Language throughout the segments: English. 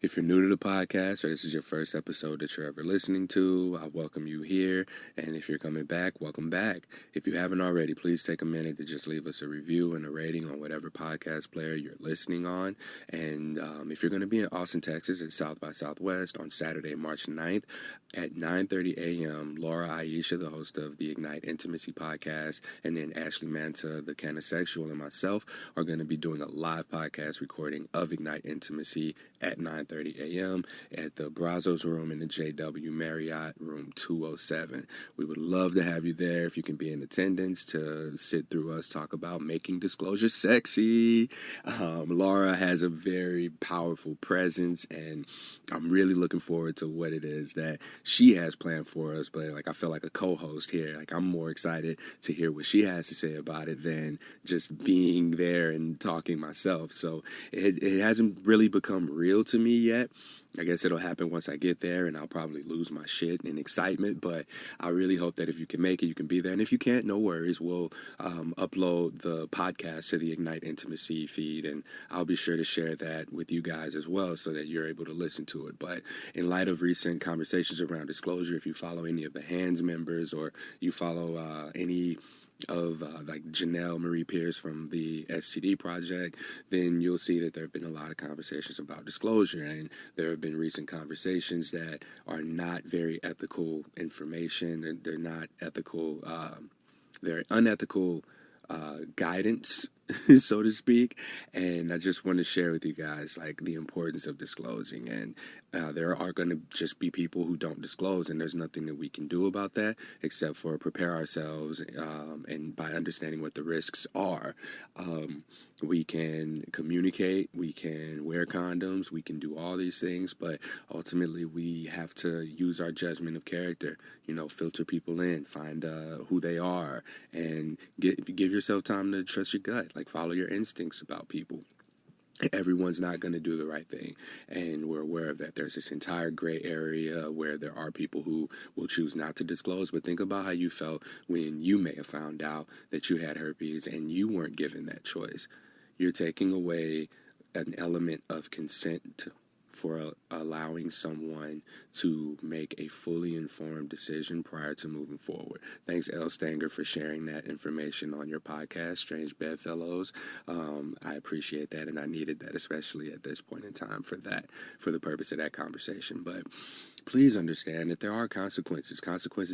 If you're new to the podcast or this is your first episode that you're ever listening to, I welcome you here. And if you're coming back, welcome back. If you haven't already, please take a minute to just leave us a review and a rating on whatever podcast player you're listening on. And if you're going to be in Austin, Texas at South by Southwest on Saturday, March 9th at 9:30 a.m., Laura Aisha, the host of the Ignite Intimacy podcast, and then Ashley Manta, the Canisexual, and myself are going to be doing a live podcast recording of Ignite Intimacy at 9:30 a.m. at the Brazos Room in the JW Marriott, room 207. We would love to have you there if you can be in attendance to sit through us talk about making disclosure sexy. Laura has a very powerful presence, and I'm really looking forward to what it is that she has planned for us. But I feel like a co-host here. I'm more excited to hear what she has to say about it than just being there and talking myself. So it hasn't really become real to me yet. I guess it'll happen once I get there, and I'll probably lose my shit in excitement, but I really hope that if you can make it, you can be there. And if you can't, no worries. We'll upload the podcast to the Ignite Intimacy feed, and I'll be sure to share that with you guys as well so that you're able to listen to it. But in light of recent conversations around disclosure, if you follow any of the HANDS members or you follow any of Janelle Marie Pierce from the STD Project, then you'll see that there have been a lot of conversations about disclosure, and there have been recent conversations that are not very ethical information, and they're not ethical, they're unethical guidance, so to speak. And I just want to share with you guys the importance of disclosing. And there are going to just be people who don't disclose, and there's nothing that we can do about that except for prepare ourselves, and by understanding what the risks are. We can communicate, we can wear condoms, we can do all these things, but ultimately we have to use our judgment of character, filter people in, find who they are, and give yourself time to trust your gut, follow your instincts about people. Everyone's not going to do the right thing, and we're aware of that. There's this entire gray area where there are people who will choose not to disclose, but think about how you felt when you may have found out that you had herpes and you weren't given that choice. You're taking away an element of consent for allowing someone to make a fully informed decision prior to moving forward. Thanks, Elle Stanger, for sharing that information on your podcast, Strange Bedfellows. I appreciate that, and I needed that, especially at this point in time for the purpose of that conversation. But please understand that there are consequences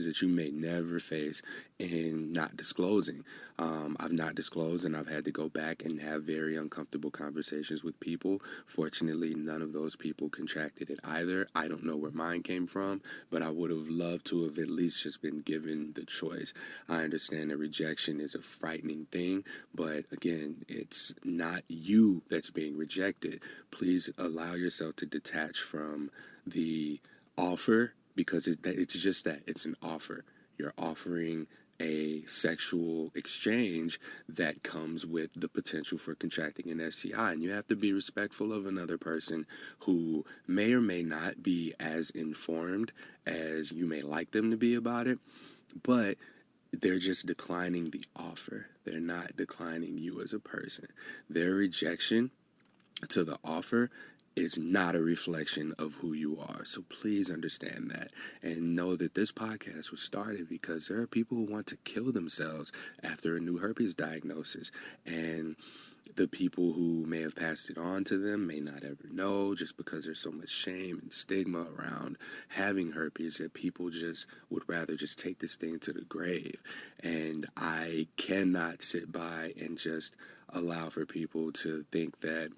that you may never face in not disclosing. I've not disclosed, and I've had to go back and have very uncomfortable conversations with people. Fortunately, none of those people contracted it either. I don't know where mine came from, but I would have loved to have at least just been given the choice. I understand that rejection is a frightening thing, but again, it's not you that's being rejected. Please allow yourself to detach from the offer, because it's just that. It's an offer. You're offering a sexual exchange that comes with the potential for contracting an STI, and you have to be respectful of another person who may or may not be as informed as you may like them to be about it, but they're just declining the offer. They're not declining you as a person. Their rejection to the offer is not a reflection of who you are. So please understand that, and know that this podcast was started because there are people who want to kill themselves after a new herpes diagnosis, and the people who may have passed it on to them may not ever know, just because there's so much shame and stigma around having herpes that people just would rather just take this thing to the grave. And I cannot sit by and just allow for people to think that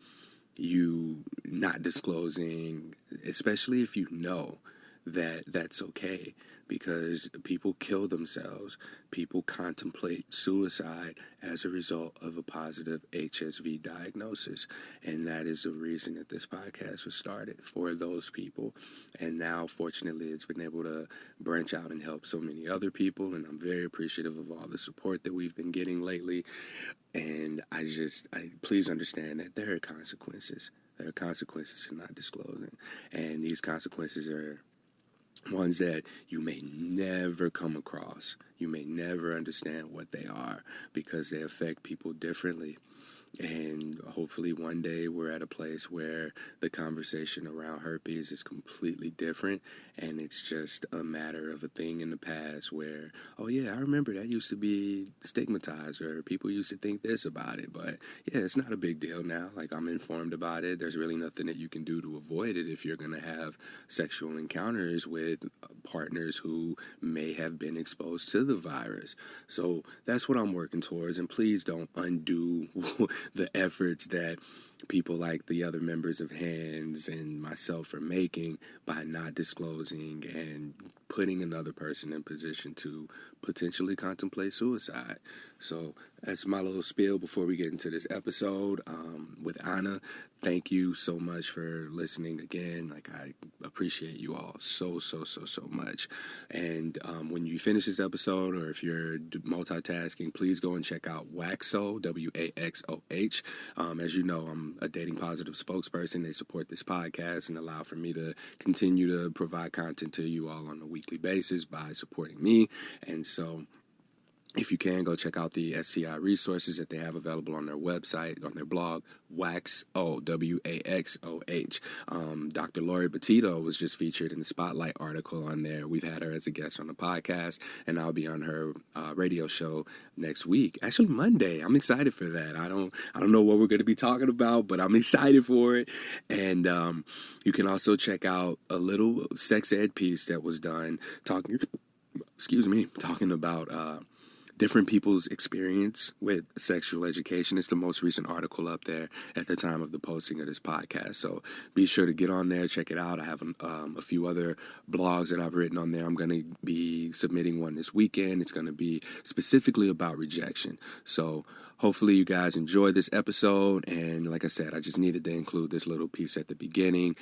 you not disclosing, especially if you know that that's okay, because people kill themselves, people contemplate suicide as a result of a positive HSV diagnosis, and that is the reason that this podcast was started, for those people. And now, fortunately, it's been able to branch out and help so many other people, and I'm very appreciative of all the support that we've been getting lately. And I please understand that there are consequences. There are consequences to not disclosing, and these consequences are ones that you may never come across. You may never understand what they are, because they affect people differently. And hopefully one day we're at a place where the conversation around herpes is completely different, and it's just a matter of a thing in the past where, oh yeah, I remember that used to be stigmatized, or people used to think this about it, but yeah, it's not a big deal now. Like, I'm informed about it. There's really nothing that you can do to avoid it if you're going to have sexual encounters with partners who may have been exposed to the virus. So that's what I'm working towards, and please don't undo the efforts that people like the other members of Hands and myself are making by not disclosing and putting another person in position to potentially contemplate suicide. So that's my little spiel before we get into this episode with Ana. Thank you so much for listening again. Like, I appreciate you all so much. And when you finish this episode, or if you're multitasking, please go and check out Waxo, WAXOH. As you know, I'm a dating positive spokesperson. They support this podcast and allow for me to continue to provide content to you all on a weekly basis by supporting me. And so if you can, go check out the STI resources that they have available on their website, on their blog, Waxo, WAXOH. Dr. Lori Petito was just featured in the Spotlight article on there. We've had her as a guest on the podcast, and I'll be on her radio show next week. Actually, Monday. I'm excited for that. I don't know what we're going to be talking about, but I'm excited for it. And you can also check out a little sex ed piece that was done talking about different people's experience with sexual education. It's the most recent article up there at the time of the posting of this podcast. So be sure to get on there, check it out. I have a few other blogs that I've written on there. I'm going to be submitting one this weekend. It's going to be specifically about rejection. So hopefully you guys enjoy this episode. And like I said, I just needed to include this little piece at the beginning,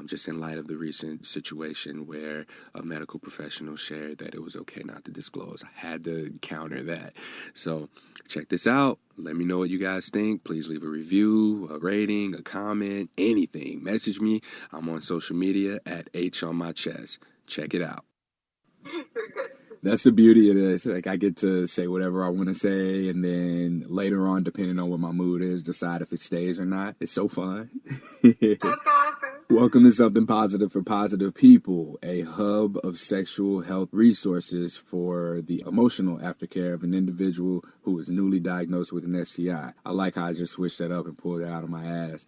just in light of the recent situation where a medical professional shared that it was okay not to disclose. I had to counter that. So check this out. Let me know what you guys think. Please leave a review, a rating, a comment, anything. Message me. I'm on social media at H on my chest. Check it out. That's the beauty of this. Like, I get to say whatever I want to say, and then later on, depending on what my mood is, decide if it stays or not. It's so fun. That's awesome. Welcome to Something Positive for Positive People, a hub of sexual health resources for the emotional aftercare of an individual who is newly diagnosed with an STI. I like how I just switched that up and pulled it out of my ass.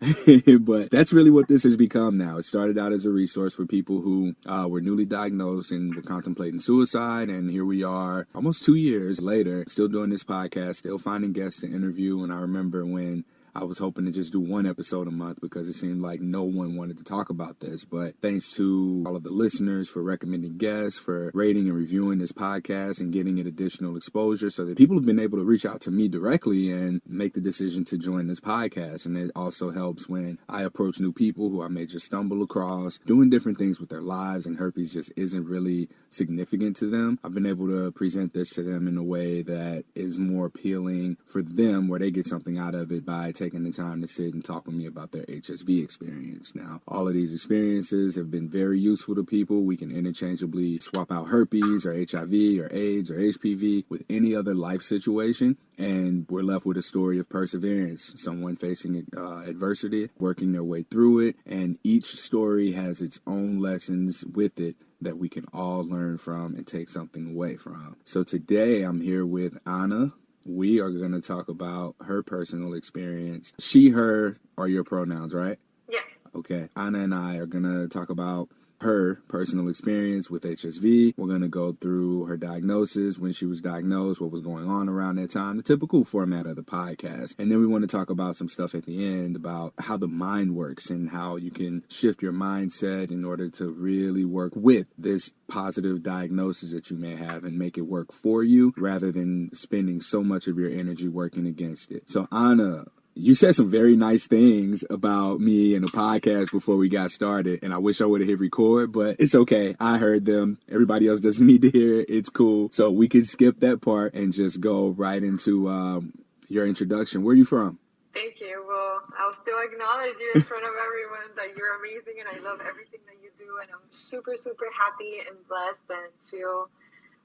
But that's really what this has become now. It started out as a resource for people who were newly diagnosed and were contemplating suicide, and here we are almost 2 years later, still doing this podcast, still finding guests to interview. And I remember when I was hoping to just do one episode a month because it seemed like no one wanted to talk about this. But thanks to all of the listeners for recommending guests, for rating and reviewing this podcast and getting it additional exposure, so that people have been able to reach out to me directly and make the decision to join this podcast. And it also helps when I approach new people who I may just stumble across doing different things with their lives, and herpes just isn't really significant to them. I've been able to present this to them in a way that is more appealing for them, where they get something out of it by taking the time to sit and talk with me about their HSV experience. Now, all of these experiences have been very useful to people. We can interchangeably swap out herpes or HIV or AIDS or HPV with any other life situation, and we're left with a story of perseverance, someone facing adversity, working their way through it, and each story has its own lessons with it that we can all learn from and take something away from. So today I'm here with Ana. We are going to talk about her personal experience. She, her are your pronouns, right? Yeah. Okay. Ana and I are going to talk about her personal experience with HSV. We're going to go through her diagnosis, when she was diagnosed, what was going on around that time, the typical format of the podcast. And then we want to talk about some stuff at the end about how the mind works and how you can shift your mindset in order to really work with this positive diagnosis that you may have and make it work for you rather than spending so much of your energy working against it. So Ana, you said some very nice things about me in the podcast before we got started, and I wish I would have hit record, but it's okay. I heard them. Everybody else doesn't need to hear it. It's cool. So we can skip that part and just go right into your introduction. Where are you from? Thank you. Well, I'll still acknowledge you in front of everyone that you're amazing, and I love everything that you do, and I'm super happy and blessed and feel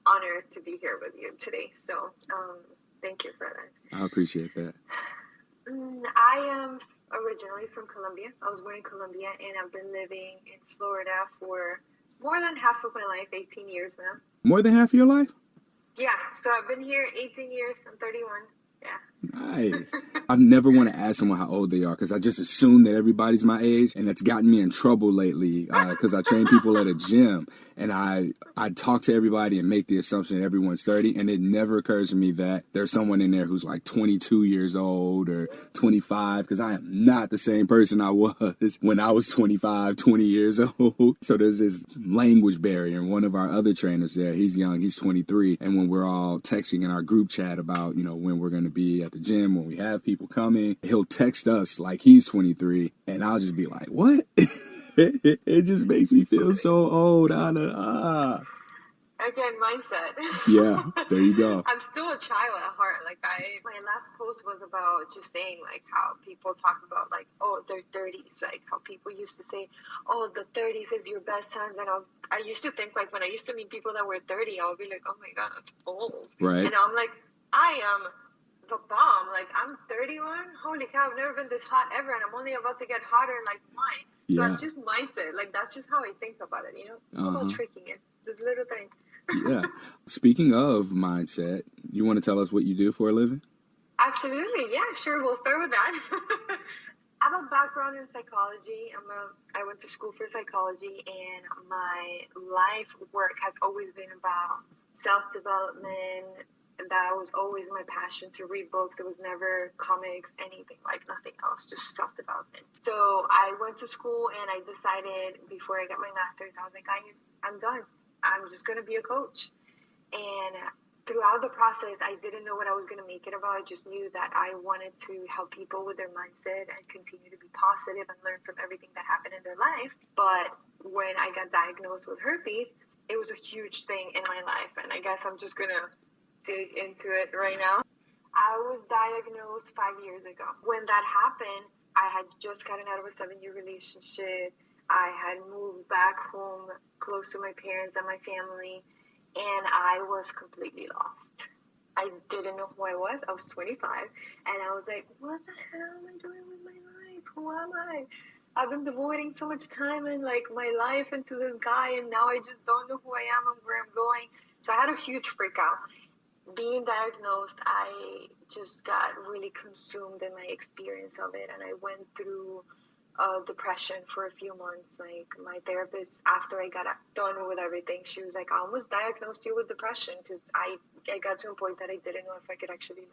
honored to be here with you today. So thank you for that. I appreciate that. I am originally from Colombia. I was born in Colombia, and I've been living in Florida for more than half of my life, 18 years now. More than half of your life? Yeah, so I've been here 18 years. I'm 31. Yeah. Nice. I never want to ask someone how old they are because I just assume that everybody's my age, and that's gotten me in trouble lately because I train people at a gym, and I talk to everybody and make the assumption that everyone's 30, and it never occurs to me that there's someone in there who's like 22 years old or 25, because I am not the same person I was when I was 25, 20 years old. So there's this language barrier, and one of our other trainers there, he's young, he's 23, and when we're all texting in our group chat about, when we're going to be at the gym, when we have people coming, he'll text us like he's 23, and I'll just be like, what? It just makes me feel so old, Ana. Again, mindset. Yeah, there you go. I'm still a child at heart. My last post was about just saying how people talk about their 30s, how people used to say, oh, the 30s is your best times, and I used to think when I used to meet people that were 30, I would be like, oh my god, that's old. Right. And now I'm like, I am the bomb. I'm 31. Holy cow, I've never been this hot ever, and I'm only about to get hotter in wine. So that's just mindset. That's just how I think about it. It's about tricking it. This little thing. Yeah. Speaking of mindset, you want to tell us what you do for a living? Absolutely. Yeah, sure. We'll start with that. I have a background in psychology. I went to school for psychology, and my life work has always been about self-development. That was always my passion, to read books. It was never comics, anything, nothing else, just self-development. So I went to school, and I decided before I got my master's, I was like, I'm done. I'm just going to be a coach. And throughout the process, I didn't know what I was going to make it about. I just knew that I wanted to help people with their mindset and continue to be positive and learn from everything that happened in their life. But when I got diagnosed with herpes, it was a huge thing in my life. And I guess I'm just going to dig into it right now. I was diagnosed 5 years ago. When that happened, I had just gotten out of a 7-year relationship. I had moved back home close to my parents and my family, and I was completely lost. I didn't know who I was. I was 25, and I was like, what the hell am I doing with my life? Who am I? I've been devoting so much time and my life into this guy, and now I just don't know who I am and where I'm going. So I had a huge freak out. Being diagnosed, I just got really consumed in my experience of it, and I went through depression for a few months. My therapist, after I got done with everything, she was like, I almost diagnosed you with depression, because I got to a point that I didn't know if I could actually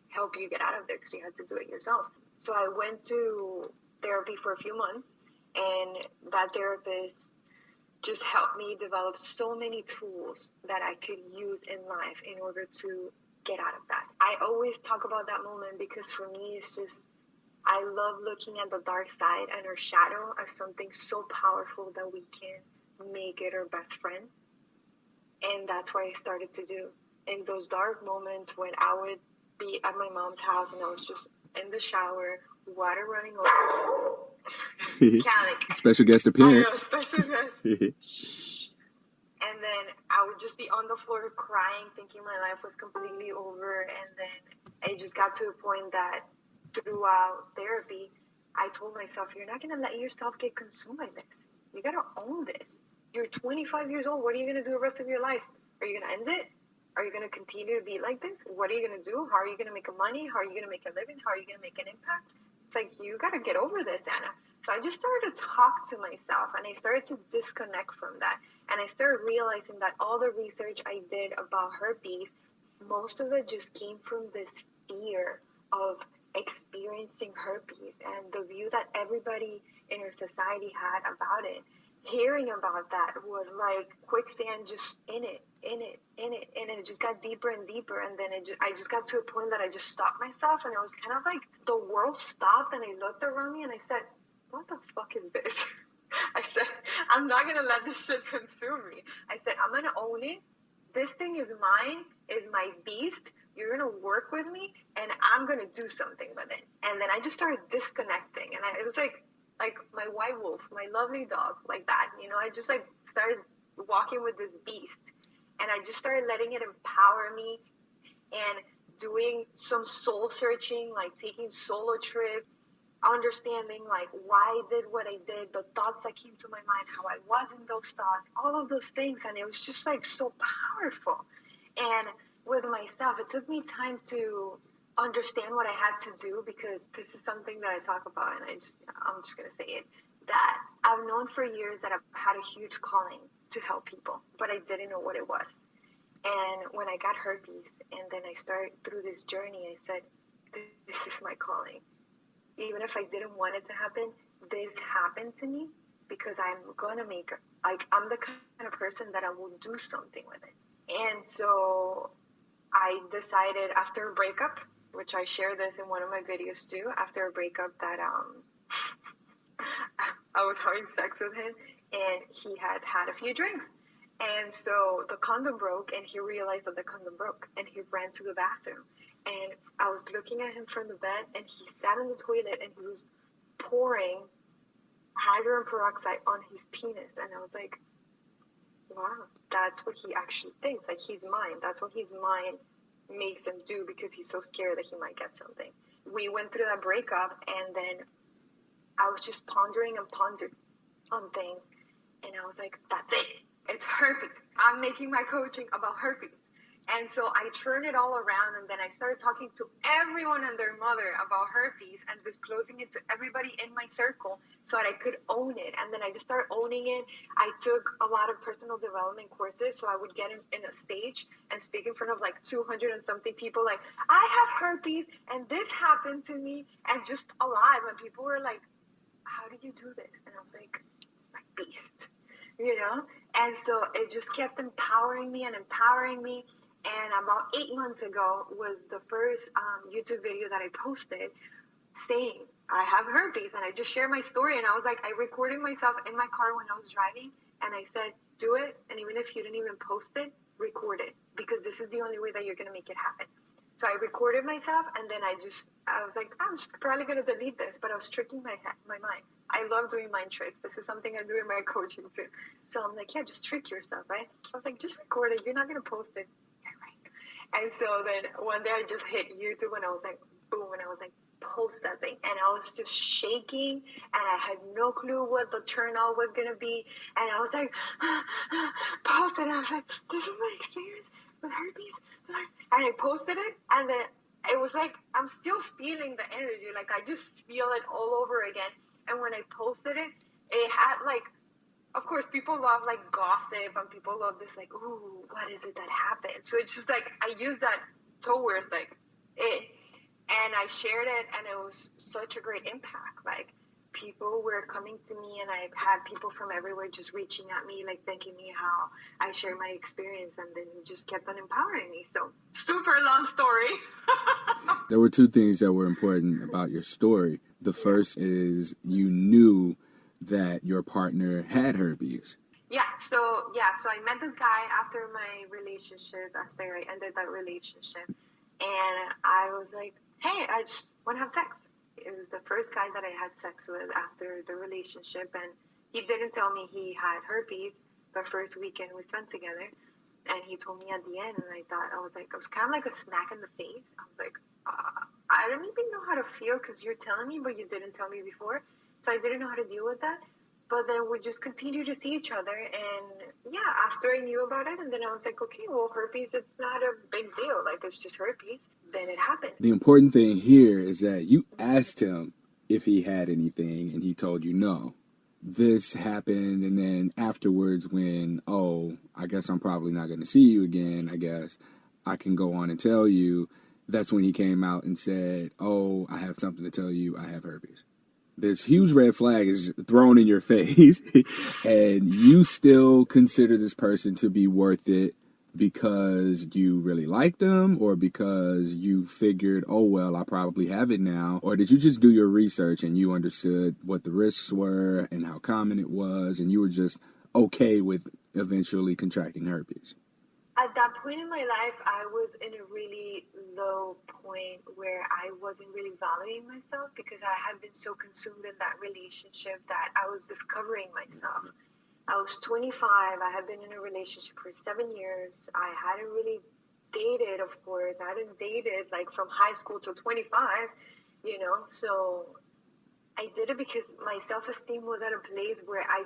help you get out of there, because you had to do it yourself. So I went to therapy for a few months, and that therapist just helped me develop so many tools that I could use in life in order to get out of that. I always talk about that moment because for me, it's just, I love looking at the dark side and our shadow as something so powerful that we can make it our best friend. And that's what I started to do. In those dark moments when I would be at my mom's house and I was just in the shower, water running over. Special guest appearance. I know, special guest. And then I would just be on the floor crying, thinking my life was completely over. And then it just got to a point that throughout therapy, I told myself, you're not going to let yourself get consumed by this. You got to own this. You're 25 years old. What are you going to do the rest of your life? Are you going to end it? Are you going to continue to be like this? What are you going to do? How are you going to make money? How are you going to make a living? How are you going to make an impact? It's you got to get over this, Ana. So I just started to talk to myself, and I started to disconnect from that. And I started realizing that all the research I did about herpes, most of it just came from this fear of experiencing herpes and the view that everybody in our society had about it. Hearing about that was like quicksand, just in it, and it just got deeper and deeper. And then I just got to a point that I just stopped myself, and I was kind of like, the world stopped, and I looked around me and I said, what the fuck is this? I said, I'm not going to let this shit consume me. I said, I'm going to own it. This thing is mine, is my beast. You're going to work with me, and I'm going to do something with it. And then I just started disconnecting. And it was like my white wolf, my lovely dog, like that. I just started walking with this beast. And I just started letting it empower me and doing some soul searching, like taking solo trips, understanding like why I did what I did, the thoughts that came to my mind, how I was in those thoughts, all of those things. And it was just like so powerful. And with myself, it took me time to understand what I had to do, because this is something that I talk about, and I'm just going to say it, that I've known for years that I've had a huge calling to help people, but I didn't know what it was. And when I got herpes and then I started through this journey, I said, this is my calling. Even if I didn't want it to happen, this happened to me because I'm going to make, like, I'm the kind of person that I will do something with it. And so I decided after a breakup, which I share this in one of my videos too, after a breakup that I was having sex with him and he had had a few drinks. And so the condom broke and he realized that the condom broke and he ran to the bathroom. And I was looking at him from the bed and he sat in the toilet and he was pouring hydrogen peroxide on his penis. And I was like, wow, that's what he actually thinks. Like, he's mine. That's what his mind makes him do because he's so scared that he might get something. We went through that breakup and then I was just pondering on things. And I was like, that's it. It's herpes. I'm making my coaching about herpes. And so I turned it all around, and then I started talking to everyone and their mother about herpes and disclosing it to everybody in my circle so that I could own it. And then I just started owning it. I took a lot of personal development courses, so I would get in a stage and speak in front of like 200 and something people, like, I have herpes and this happened to me, and just alive. And people were like, how did you do this? And I was like beast, you know? And so it just kept empowering me. And about 8 months ago was the first YouTube video that I posted saying I have herpes, and I just shared my story. And I was like, I recorded myself in my car when I was driving, and I said, do it. And even if you didn't even post it, record it, because this is the only way that you're going to make it happen. So I recorded myself, and then I was like, I'm just probably going to delete this, but I was tricking my mind. I love doing mind tricks. This is something I do in my coaching too. So I'm like, yeah, just trick yourself, right? I was like, just record it. You're not going to post it. Yeah, right. And so then one day I just hit YouTube, and I was like, boom, and I was like, post that thing. And I was just shaking, and I had no clue what the turnout was going to be. And I was like, post it. And I was like, this is my experience with herpes. And I posted it, and then it was like, I'm still feeling the energy. Like, I just feel it all over again. And when I posted it, it had like, of course, people love like gossip, and people love this like, ooh, what is it that happened? So it's just like, I use that towards like it. And I shared it, and it was such a great impact. Like, people were coming to me, and I had people from everywhere just reaching at me, like thanking me how I shared my experience, and then it just kept on empowering me. So, super long story. There were two things that were important about your story. The first is you knew that your partner had herpes. So I met this guy after my relationship, after I ended that relationship, and I was like, hey, I just want to have sex. It was the first guy that I had sex with after the relationship, and he didn't tell me he had herpes the first weekend we spent together, and he told me at the end, and I was kind of like a smack in the face. I was like, I don't even know how to feel because you're telling me, but you didn't tell me before, so I didn't know how to deal with that. But then we just continued to see each other, and yeah, after I knew about it, and then I was like, okay, well, herpes, it's not a big deal. Like, it's just herpes. Then it happened. The important thing here is that you asked him if he had anything, and he told you no. This happened, and then afterwards when, oh, I guess I'm probably not going to see you again, I guess I can go on and tell you, that's when he came out and said, oh, I have something to tell you, I have herpes. This huge red flag is thrown in your face, and you still consider this person to be worth it because you really like them, or because you figured, oh, well, I probably have it now? Or did you just do your research and you understood what the risks were and how common it was, and you were just okay with eventually contracting herpes? At that point in my life, I was in a really low point where I wasn't really valuing myself because I had been so consumed in that relationship that I was discovering myself. I was 25. I had been in a relationship for 7 years. I hadn't really dated, of course. I hadn't dated like from high school till 25, so I did it because my self-esteem was at a place where I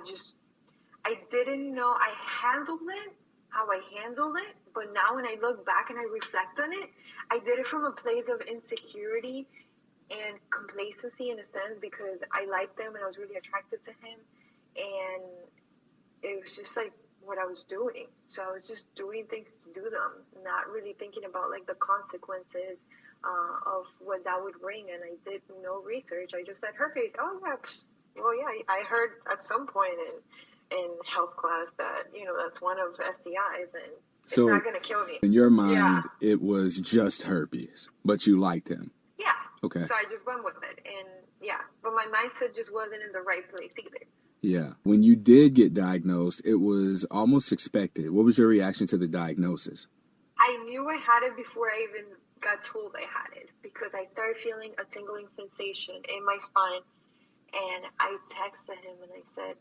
didn't know I handled it, how I handled it. But now when I look back and I reflect on it, I did it from a place of insecurity and complacency in a sense, because I liked him and I was really attracted to him. And it was just like what I was doing. So I was just doing things to do them, not really thinking about like the consequences of what that would bring. And I did no research. I just said herpes. Oh yeah, well yeah. I heard at some point in health class that that's one of STIs, and it's not gonna kill me. In your mind, it was just herpes, but you liked him. Yeah. Okay. So I just went with it, and but my mindset just wasn't in the right place either. Yeah. When you did get diagnosed, it was almost expected. What was your reaction to the diagnosis? I knew I had it before I even got told I had it, because I started feeling a tingling sensation in my spine, and I texted him and I said,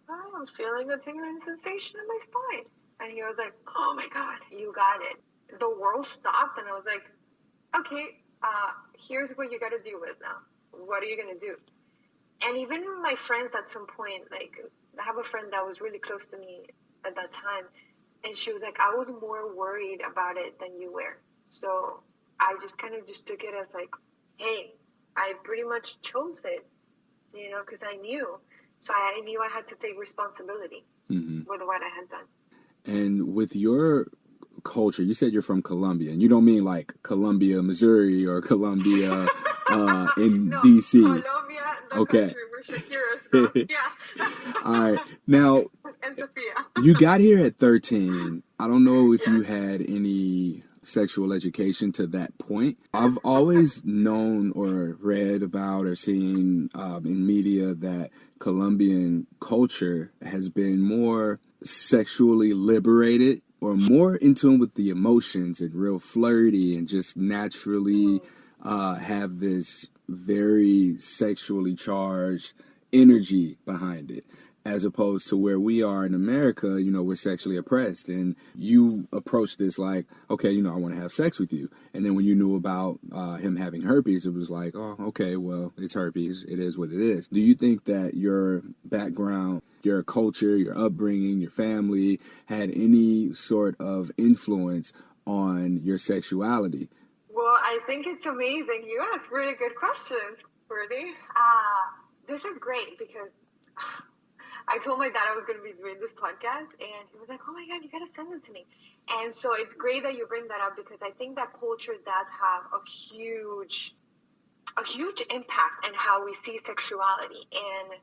oh, I'm feeling a tingling sensation in my spine. And he was like, oh my God, you got it. The world stopped, and I was like, okay, here's what you got to deal with now. What are you going to do? And even my friends at some point, like, I have a friend that was really close to me at that time, and she was like, I was more worried about it than you were. So I just kind of just took it as like, hey, I pretty much chose it, because I knew. So I knew I had to take responsibility with what I had done. And with your culture, you said you're from Columbia, and you don't mean like Columbia, Missouri, or Columbia in No, D.C. Colombia, the okay. Country where Shakira's from. Yeah. All right. Now, and Sophia. You got here at 13. I don't know if you had any sexual education to that point. I've always known or read about or seen in media that Colombian culture has been more sexually liberated or more in tune with the emotions and real flirty and just naturally have this very sexually charged energy behind it, as opposed to where we are in America. We're sexually oppressed, and you approach this like, okay, I want to have sex with you. And then when you knew about him having herpes, it was like, oh, okay, well, it's herpes. It is what it is. Do you think that your background, your culture, your upbringing, your family had any sort of influence on your sexuality? Well, I think it's amazing. You ask really good questions, Bertie. This is great because I told my dad I was going to be doing this podcast, and he was like, oh my God, you got to send it to me. And so it's great that you bring that up, because I think that culture does have a huge impact on how we see sexuality. And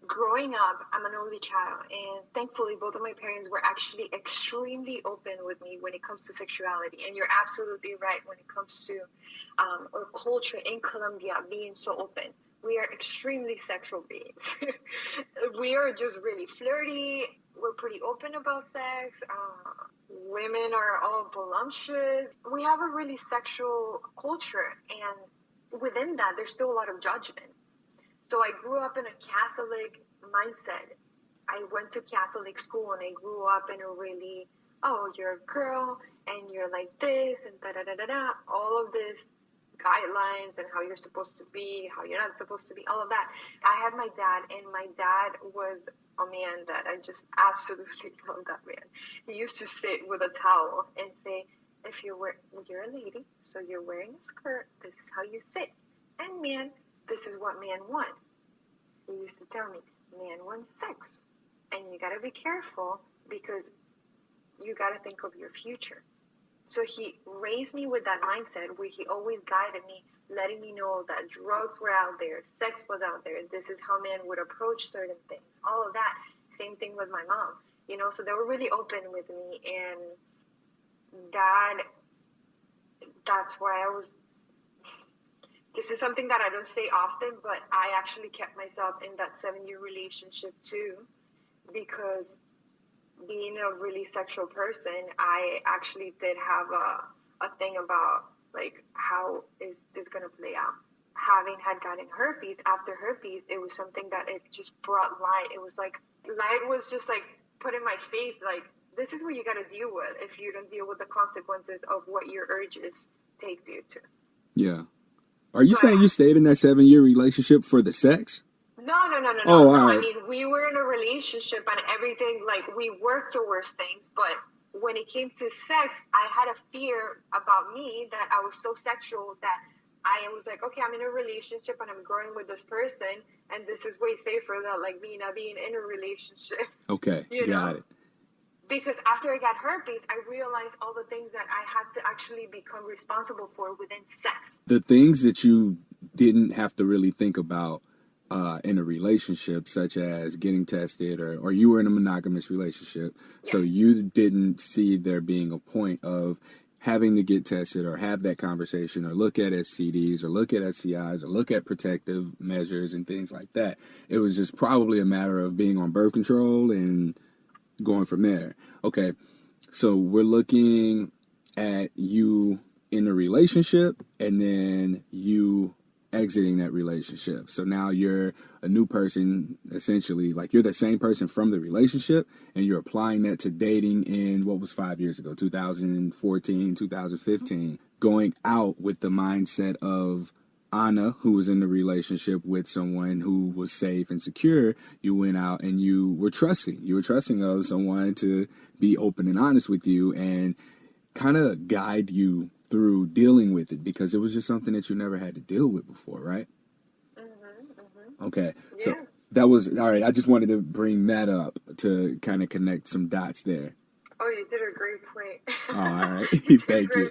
growing up, I'm an only child, and thankfully both of my parents were actually extremely open with me when it comes to sexuality. And you're absolutely right when it comes to our culture in Colombia being so open. We are extremely sexual beings. We are just really flirty. We're pretty open about sex. Women are all voluptuous. We have a really sexual culture, and within that, there's still a lot of judgment. So I grew up in a Catholic mindset. I went to Catholic school, and I grew up in a really, oh, you're a girl, and you're like this, and da-da-da-da-da, all of this guidelines and how you're supposed to be, how you're not supposed to be, all of that. I had my dad, and my dad was a man that I just absolutely love that man. He used to sit with a towel and say, if you're a lady, so you're wearing a skirt, this is how you sit. And man, this is what man want. He used to tell me, man wants sex. And you got to be careful, because you got to think of your future. So he raised me with that mindset where he always guided me, letting me know that drugs were out there, sex was out there, this is how men would approach certain things, all of that. Same thing with my mom, so they were really open with me. And that's why this is something that I don't say often, but I actually kept myself in that 7-year relationship too, because being a really sexual person, I actually did have a thing about, like, how is this going to play out? Having had gotten herpes, after herpes, it was something that it just brought light. It was like, light was just like put in my face, like, this is what you got to deal with if you don't deal with the consequences of what your urges take you to. Yeah. Are you saying you stayed in that 7-year relationship for the sex? No. Oh, all I right. mean, we were in a relationship and everything, like, we worked towards things, but when it came to sex, I had a fear about me that I was so sexual that I was like, okay, I'm in a relationship and I'm growing with this person, and this is way safer than, like, me not being in a relationship. Okay, got it. Because after I got herpes, I realized all the things that I had to actually become responsible for within sex. The things that you didn't have to really think about in a relationship, such as getting tested, or you were in a monogamous relationship, so you didn't see there being a point of having to get tested or have that conversation or look at STDs or look at STIs or look at protective measures and things like that. It was just probably a matter of being on birth control and going from there. Okay, so we're looking at you in a relationship and then you exiting that relationship. So now you're a new person, essentially. Like, you're the same person from the relationship, and you're applying that to dating in what was 5 years ago, 2014, 2015, going out with the mindset of Ana, who was in the relationship with someone who was safe and secure. You went out and you were trusting. You were trusting of someone to be open and honest with you and kind of guide you through dealing with it, because it was just something that you never had to deal with before, right? Okay, so that was, all right, I just wanted to bring that up to kind of connect some dots there. Oh, you did a great point. Oh, all right. Thank you.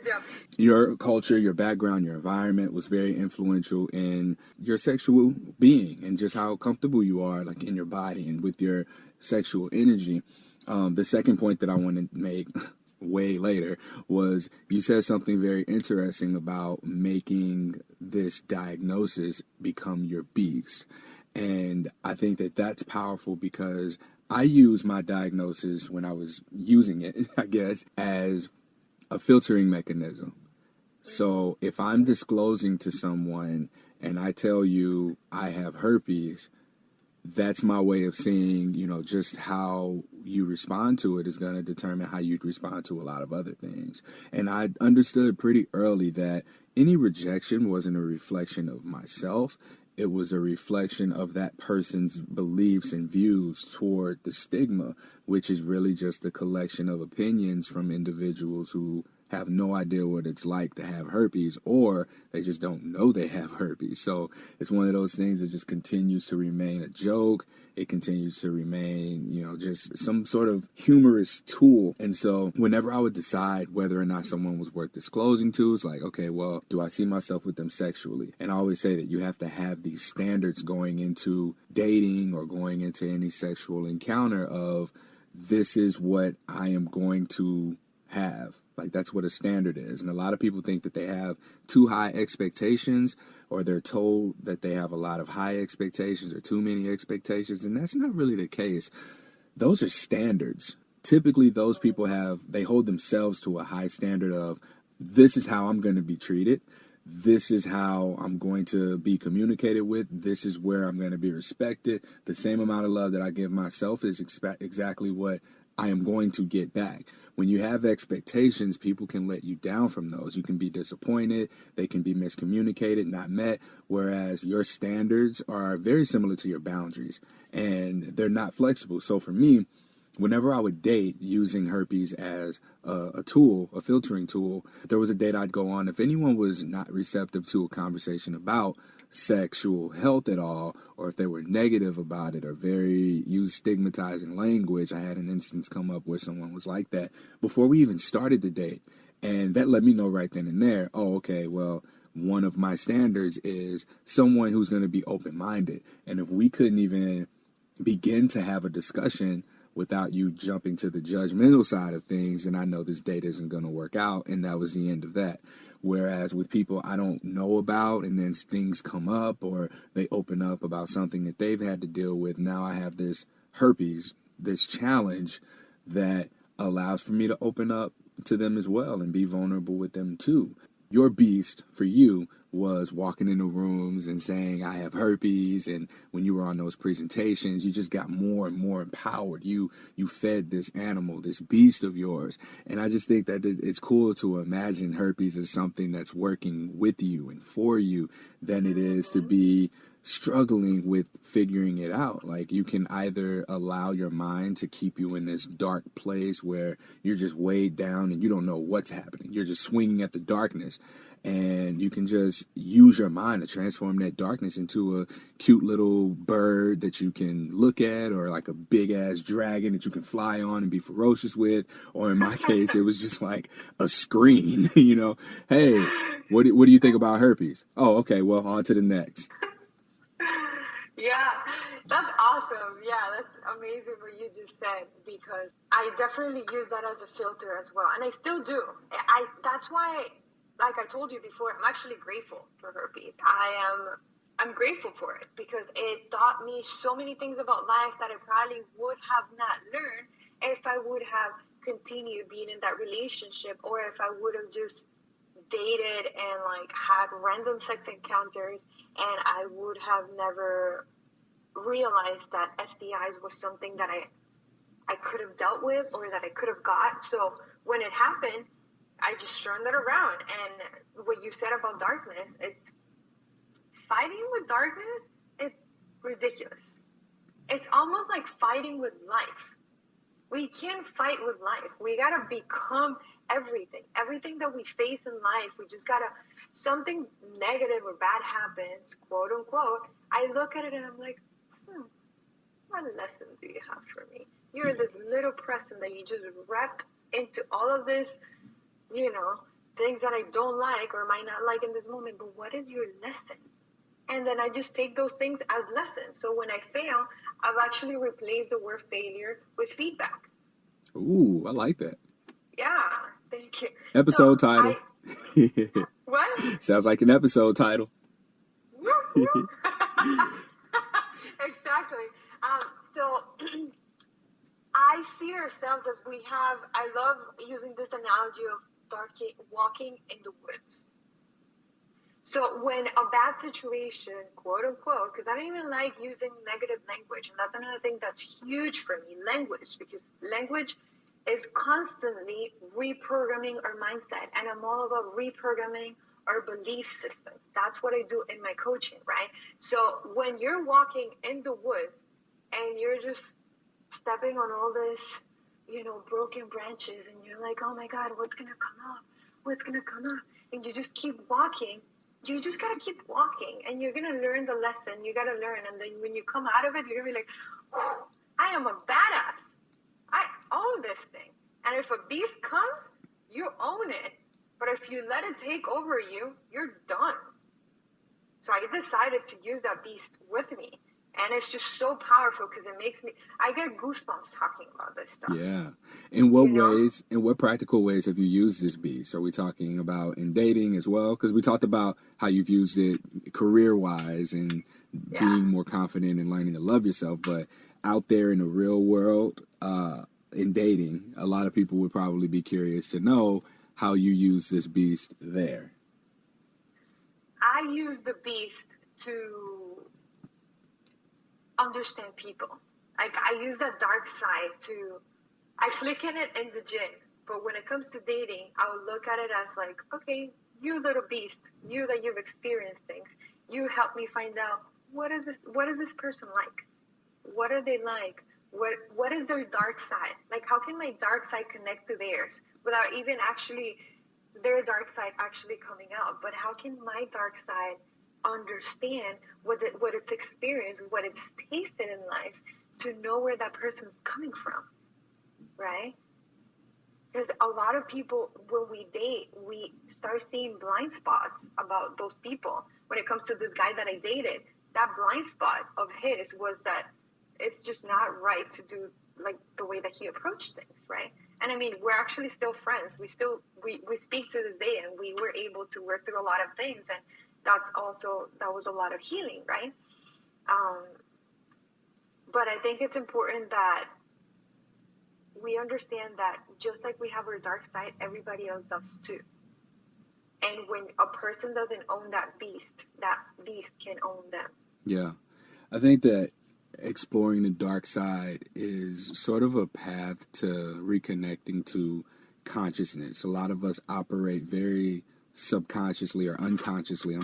Your culture, your background, your environment was very influential in your sexual being and just how comfortable you are, like, in your body and with your sexual energy. The second point that I want to make way later was you said something very interesting about making this diagnosis become your beast. And I think that that's powerful, because I use my diagnosis, when I was using it, I guess, as a filtering mechanism. So if I'm disclosing to someone and I tell you I have herpes, that's my way of seeing, just how you respond to it is going to determine how you'd respond to a lot of other things. And I understood pretty early that any rejection wasn't a reflection of myself. It was a reflection of that person's beliefs and views toward the stigma, which is really just a collection of opinions from individuals who have no idea what it's like to have herpes, or they just don't know they have herpes. So it's one of those things that just continues to remain a joke. It continues to remain, just some sort of humorous tool. And so whenever I would decide whether or not someone was worth disclosing to, it's like, okay, well, do I see myself with them sexually? And I always say that you have to have these standards going into dating or going into any sexual encounter of, this is what I am going to have. Like, that's what a standard is. And a lot of people think that they have too high expectations, or they're told that they have a lot of high expectations or too many expectations. And that's not really the case. Those are standards. Typically, those people they hold themselves to a high standard of, this is how I'm going to be treated. This is how I'm going to be communicated with. This is where I'm going to be respected. The same amount of love that I give myself is exactly what I am going to get back. When you have expectations, people can let you down from those. You can be disappointed. They can be miscommunicated, not met, whereas your standards are very similar to your boundaries, and they're not flexible. So for me, whenever I would date using herpes as a tool, a filtering tool, there was a date I'd go on. If anyone was not receptive to a conversation about sexual health at all, or if they were negative about it or use stigmatizing language, I had an instance come up where someone was like that before we even started the date. And that let me know right then and there, oh, okay, well, one of my standards is someone who's going to be open-minded. And if we couldn't even begin to have a discussion without you jumping to the judgmental side of things, and I know this date isn't going to work out, and that was the end of that. Whereas with people I don't know about, and then things come up or they open up about something that they've had to deal with, now I have this herpes, this challenge that allows for me to open up to them as well and be vulnerable with them too. Your beast for you was walking into rooms and saying, I have herpes. And when you were on those presentations, you just got more and more empowered. You fed this animal, this beast of yours. And I just think that it's cool to imagine herpes as something that's working with you and for you than it is to be struggling with figuring it out. Like, you can either allow your mind to keep you in this dark place where you're just weighed down and you don't know what's happening. You're just swinging at the darkness, and you can just use your mind to transform that darkness into a cute little bird that you can look at, or like a big ass dragon that you can fly on and be ferocious with. Or in my case, it was just like a screen, you know. Hey, what do you think about herpes? Oh, okay, well, on to the next. Yeah, that's awesome. Yeah, that's amazing what you just said, because I definitely use that as a filter as well, and I still do. That's why, like I told you before, I'm actually grateful for herpes. I'm grateful for it because it taught me so many things about life that I probably would have not learned if I would have continued being in that relationship, or if I would have just dated and like had random sex encounters, and I would have never realized that STIs was something that I could have dealt with, or that I could have got. So when it happened, I just turned it around. And what you said about darkness, it's fighting with darkness. It's ridiculous. It's almost like fighting with life. We can't fight with life. We gotta become everything that we face in life. We just gotta, something negative or bad happens, quote unquote, I look at it and I'm like, what lesson do you have for me? You're this little present that you just wrapped into all of this, things that I don't like or might not like in this moment, but what is your lesson? And then I just take those things as lessons. So when I fail, I've actually replaced the word failure with feedback. Ooh, I like that. Yeah, thank you. Episode title. What? Sounds like an episode title. Exactly. So I see ourselves as I love using this analogy of walking in the woods. So when a bad situation, quote unquote, because I don't even like using negative language, and that's another thing that's huge for me, language, because language is constantly reprogramming our mindset, and I'm all about reprogramming our belief system. That's what I do in my coaching, right? So when you're walking in the woods and you're just stepping on all this, broken branches, and you're like, oh my God, what's gonna come up? What's gonna come up? And you just keep walking. You just gotta keep walking, and you're gonna learn the lesson. You gotta learn, and then when you come out of it, you're gonna be like, oh, I am a badass. I own this thing. And if a beast comes, you own it. But if you let it take over you, you're done. So I decided to use that beast with me. And it's just so powerful because it makes me, I get goosebumps talking about this stuff. Yeah. In what practical ways have you used this beast? Are we talking about in dating as well? Because we talked about how you've used it career-wise and being more confident and learning to love yourself. But out there in the real world, in dating, a lot of people would probably be curious to know how you use this beast there. I use the beast to understand people. Like, I use that dark side I click in it in the gym, but when it comes to dating, I'll look at it as like, okay, you little beast, you that you've experienced things, you help me find out what is this person like? What are they like? What is their dark side? Like, how can my dark side connect to theirs without even actually their dark side actually coming out? But how can my dark side understand what it's experienced, what it's tasted in life, to know where that person's coming from, right? Because a lot of people, when we date, we start seeing blind spots about those people. When it comes to this guy that I dated, that blind spot of his was that it's just not right to do like the way that he approached things, right? And I mean, we're actually still friends. We speak to this day, and we were able to work through a lot of things, and that was a lot of healing, right? But I think it's important that we understand that just like we have our dark side, everybody else does too. And when a person doesn't own that beast can own them. Yeah. I think that exploring the dark side is sort of a path to reconnecting to consciousness. A lot of us operate very subconsciously or unconsciously,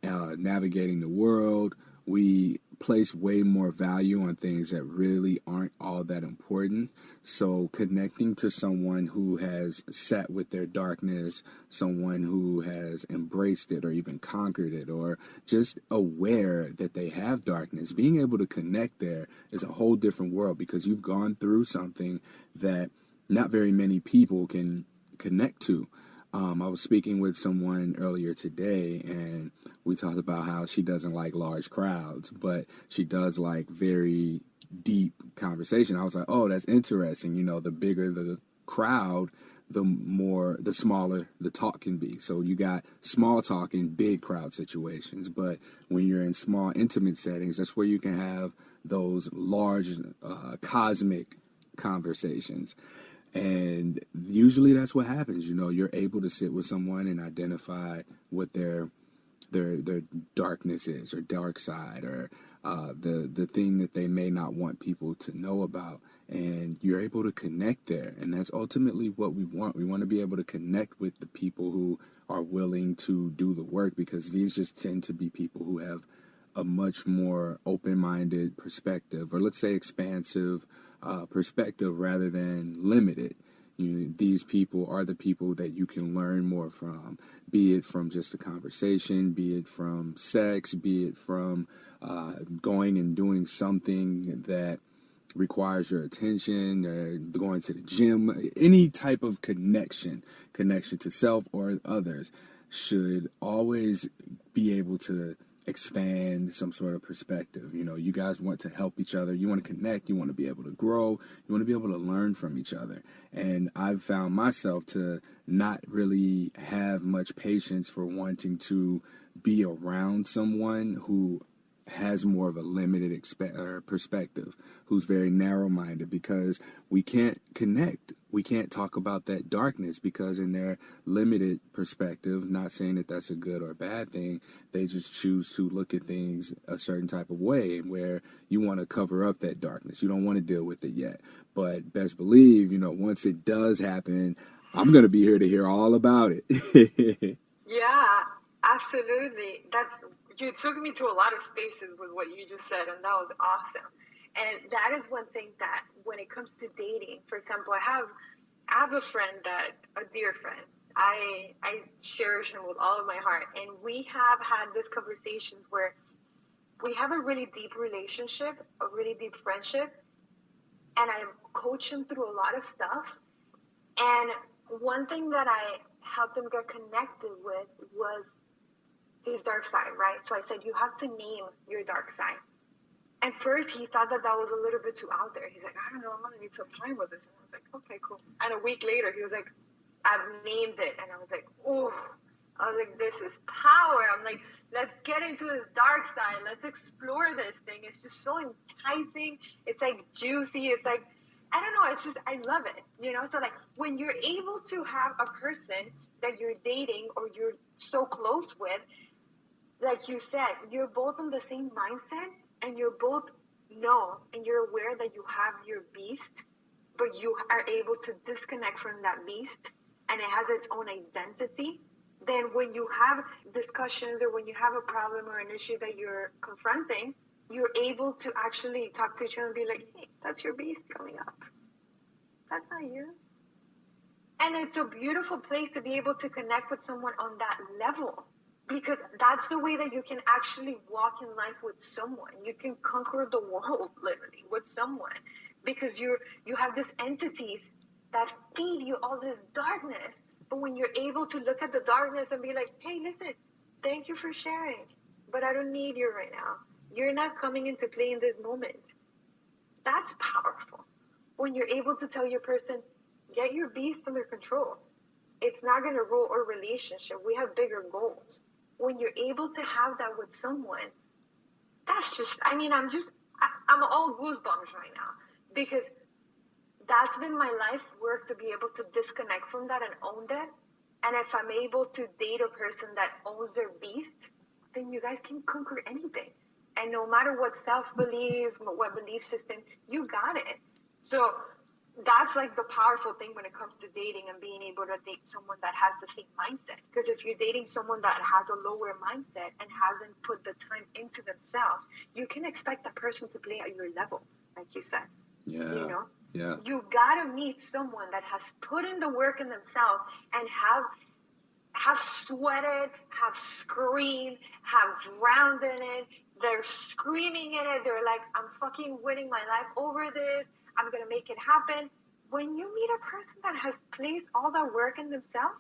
navigating the world. We place way more value on things that really aren't all that important. So connecting to someone who has sat with their darkness, someone who has embraced it or even conquered it, or just aware that they have darkness, being able to connect there is a whole different world, because you've gone through something that not very many people can connect to. I was speaking with someone earlier today, and we talked about how she doesn't like large crowds, but she does like very deep conversation. I was like, oh, that's interesting. You know, the bigger the crowd, the smaller the talk can be. So you got small talk in big crowd situations, but when you're in small, intimate settings, that's where you can have those large, cosmic conversations. And usually that's what happens. You know, you're able to sit with someone and identify what their darkness is, or dark side, or the thing that they may not want people to know about, and you're able to connect there. And that's ultimately what we want. We want to be able to connect with the people who are willing to do the work, because these just tend to be people who have a much more open-minded perspective, or let's say expansive perspective, rather than limited. These people are the people that you can learn more from, be it from just a conversation, be it from sex, be it from going and doing something that requires your attention, or going to the gym. Any type of connection to self or others should always be able to expand some sort of perspective. You know, you guys want to help each other. You want to connect. You want to be able to grow. You want to be able to learn from each other. And I've found myself to not really have much patience for wanting to be around someone who has more of a limited perspective, who's very narrow-minded, because we can't connect. We can't talk about that darkness, because in their limited perspective, not saying that that's a good or bad thing, they just choose to look at things a certain type of way, where you want to cover up that darkness. You don't want to deal with it yet. But best believe, once it does happen, I'm going to be here to hear all about it. Yeah, absolutely. You took me to a lot of spaces with what you just said, and that was awesome. And that is one thing that when it comes to dating, for example, I have a friend, a dear friend. I cherish him with all of my heart. And we have had these conversations where we have a really deep relationship, a really deep friendship. And I coach him through a lot of stuff. And one thing that I helped him get connected with was his dark side, right? So I said, you have to name your dark side. And first he thought that was a little bit too out there. He's like, I don't know, I'm gonna need some time with this. And I was like, okay, cool. And a week later he was like, I've named it. And I was like, oh, I was like, this is power. I'm like, let's get into this dark side. Let's explore this thing. It's just so enticing. It's like juicy. It's like, I don't know. It's just, I love it. So like when you're able to have a person that you're dating or you're so close with, like you said, you're both in the same mindset, and you're both know and you're aware that you have your beast, but you are able to disconnect from that beast and it has its own identity. Then when you have discussions or when you have a problem or an issue that you're confronting, you're able to actually talk to each other and be like, hey, that's your beast coming up. That's not you. And it's a beautiful place to be able to connect with someone on that level, because that's the way that you can actually walk in life with someone. You can conquer the world literally with someone, because you have these entities that feed you all this darkness. But when you're able to look at the darkness and be like, hey, listen, thank you for sharing, but I don't need you right now. You're not coming into play in this moment. That's powerful. When you're able to tell your person, get your beast under control. It's not going to rule our relationship. We have bigger goals. When you're able to have that with someone, that's just, I'm all goosebumps right now, because that's been my life work, to be able to disconnect from that and own that. And if I'm able to date a person that owns their beast, then you guys can conquer anything. And no matter what self-belief, what belief system, you got it. So that's like the powerful thing when it comes to dating and being able to date someone that has the same mindset. Because if you're dating someone that has a lower mindset and hasn't put the time into themselves, you can expect that person to play at your level, like you said. Yeah. You know? Yeah. You gotta meet someone that has put in the work in themselves and have sweated, have screamed, have drowned in it. They're screaming in it. They're like, I'm fucking winning my life over this. I'm going to make it happen. When you meet a person that has placed all that work in themselves,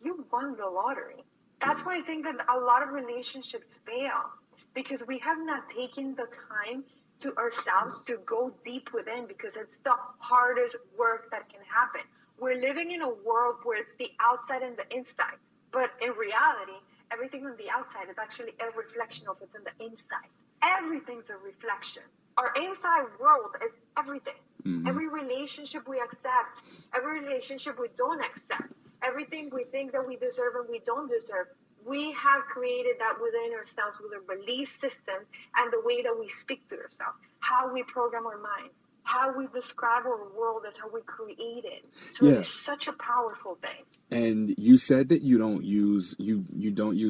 you won the lottery. That's why I think that a lot of relationships fail, because we have not taken the time to ourselves to go deep within, because it's the hardest work that can happen. We're living in a world where it's the outside and the inside. But in reality, everything on the outside is actually a reflection of what's on the inside. Everything's a reflection. Our inside world is everything. Mm-hmm. Every relationship we accept, every relationship we don't accept, everything we think that we deserve and we don't deserve, we have created that within ourselves with our belief system and the way that we speak to ourselves, how we program our mind. How we describe our world is how we create it. So it's such a powerful thing. And you said that you don't use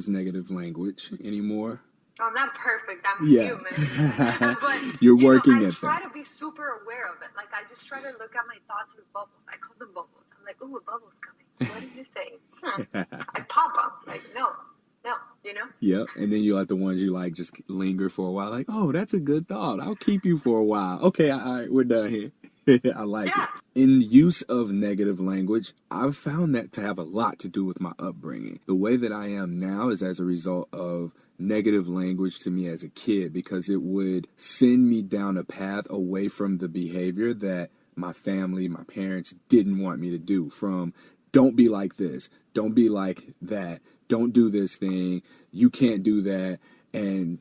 negative language anymore. I'm not perfect. I'm human. But you're working at that. I try to be super aware of it. Like, I just try to look at my thoughts as bubbles. I call them bubbles. I'm like, ooh, a bubble's coming. What did you say? I pop up. Like, no, you know? Yep. And then you let the ones you like just linger for a while. Like, oh, that's a good thought. I'll keep you for a while. Okay, all right, we're done here. I like it. In use of negative language, I've found that to have a lot to do with my upbringing. The way that I am now is as a result of negative language to me as a kid, because it would send me down a path away from the behavior that my family, my parents didn't want me to do. From don't be like this, don't be like that, don't do this thing, you can't do that. And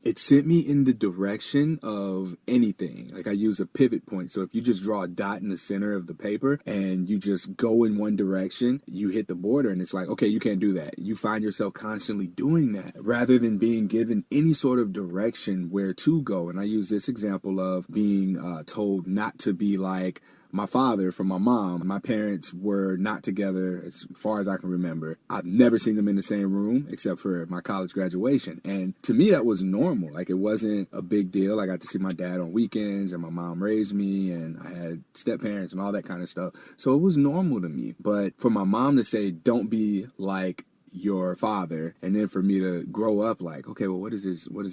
it sent me in the direction of anything. Like, I use a pivot point. So if you just draw a dot in the center of the paper and you just go in one direction, you hit the border and it's like, okay, you can't do that. You find yourself constantly doing that rather than being given any sort of direction where to go. And I use this example of being told not to be like my father from my mom. My parents were not together as far as I can remember. I've never seen them in the same room except for my college graduation. And to me, that was normal. Like, it wasn't a big deal. I got to see my dad on weekends and my mom raised me and I had step parents and all that kind of stuff. So it was normal to me. But for my mom to say, don't be like your father, and then for me to grow up like, okay, well, what does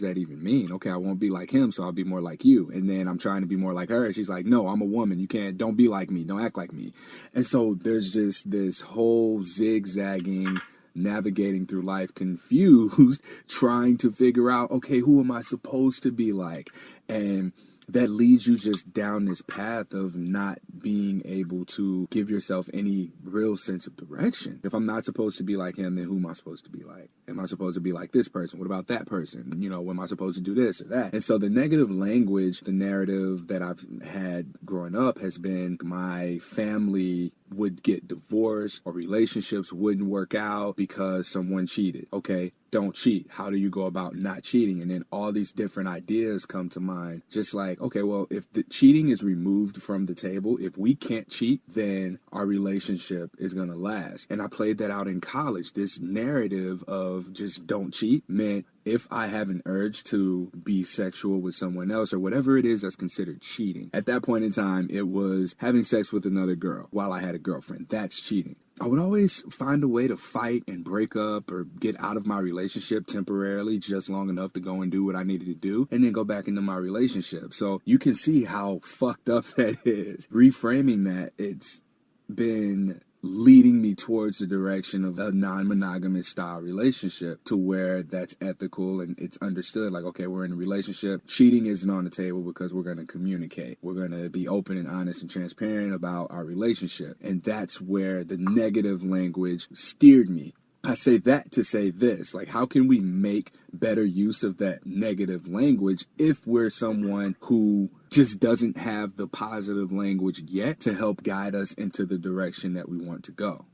that even mean? Okay, I won't be like him, so I'll be more like you. And then I'm trying to be more like her, and she's like, no, I'm a woman, don't be like me, don't act like me. And so there's just this whole zigzagging, navigating through life confused, trying to figure out, okay, who am I supposed to be like? And that leads you just down this path of not being able to give yourself any real sense of direction. If I'm not supposed to be like him, then who am I supposed to be like? Am I supposed to be like this person? What about that person? Am I supposed to do this or that? And so the negative language, the narrative that I've had growing up has been my family would get divorced or relationships wouldn't work out because someone cheated. Okay, don't cheat. How do you go about not cheating? And then all these different ideas come to mind. Just like, okay, well, if the cheating is removed from the table, if we can't cheat, then our relationship is going to last. And I played that out in college. This narrative of just don't cheat meant if I have an urge to be sexual with someone else or whatever it is that's considered cheating. At that point in time, it was having sex with another girl while I had a girlfriend. That's cheating. I would always find a way to fight and break up or get out of my relationship temporarily, just long enough to go and do what I needed to do and then go back into my relationship. So you can see how fucked up that is. Reframing that, it's been leading me towards the direction of a non-monogamous style relationship to where that's ethical and it's understood. Like, okay, we're in a relationship. Cheating isn't on the table because we're going to communicate. We're going to be open and honest and transparent about our relationship. And that's where the negative language steered me. I say that to say this, like, how can we make better use of that negative language if we're someone who just doesn't have the positive language yet to help guide us into the direction that we want to go?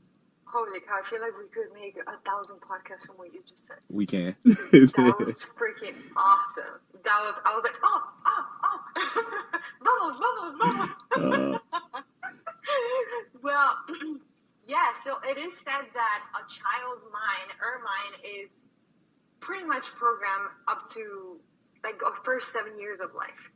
Holy cow, I feel like we could make 1,000 podcasts from what you just said. We can. That was freaking awesome. I was like, bubbles. Well, yeah, so it is said that a child's mind, our mind, is pretty much programmed up to like our first 7 years of life.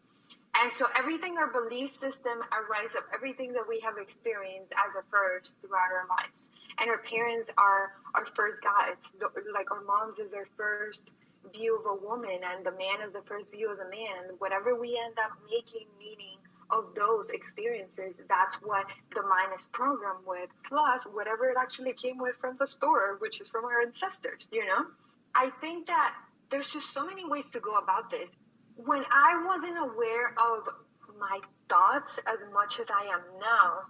And so everything, our belief system, our rise up, everything that we have experienced as a first throughout our lives. And our parents are our first guides. Like our moms is our first view of a woman, and the man is the first view of a man. And whatever we end up making meaning of those experiences, that's what the mind is programmed with, plus whatever it actually came with from the store, which is from our ancestors, you know? I think that there's just so many ways to go about this. When I wasn't aware of my thoughts as much as I am now,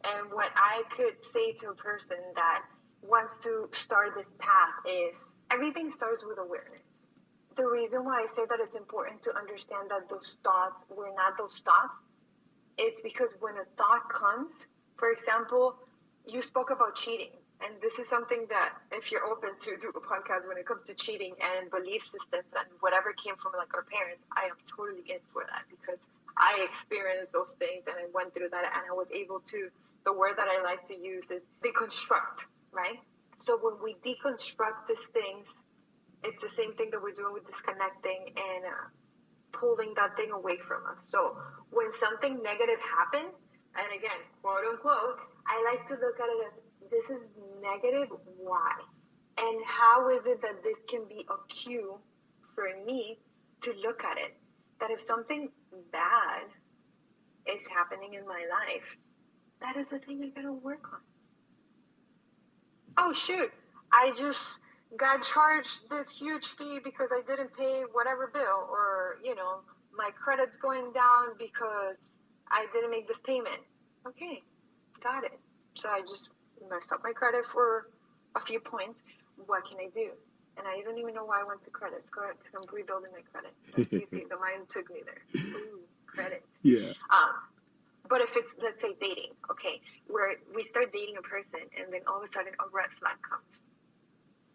and what I could say to a person that wants to start this path is everything starts with awareness. The reason why I say that it's important to understand that those thoughts were not those thoughts, it's because when a thought comes, for example, you spoke about cheating. And this is something that, if you're open to do a podcast when it comes to cheating and belief systems and whatever came from like our parents, I am totally in for that, because I experienced those things and I went through that, and I was able to, the word that I like to use is deconstruct, right? So when we deconstruct these things, it's the same thing that we're doing with disconnecting and pulling that thing away from us. So when something negative happens, and again, quote unquote, I like to look at it as, this is negative, why? And how is it that this can be a cue for me to look at it? That if something bad is happening in my life, that is the thing I gotta work on. Oh shoot, I just got charged this huge fee because I didn't pay whatever bill, or, you know, my credit's going down because I didn't make this payment. Okay, got it. So I just messed up my credit for a few points. What can I do? And I don't even know why I went to credit. Because I'm rebuilding my credit. That's easy. The mind took me there. Ooh, credit. Yeah. But if it's, let's say, dating, okay, where we start dating a person and then all of a sudden a red flag comes.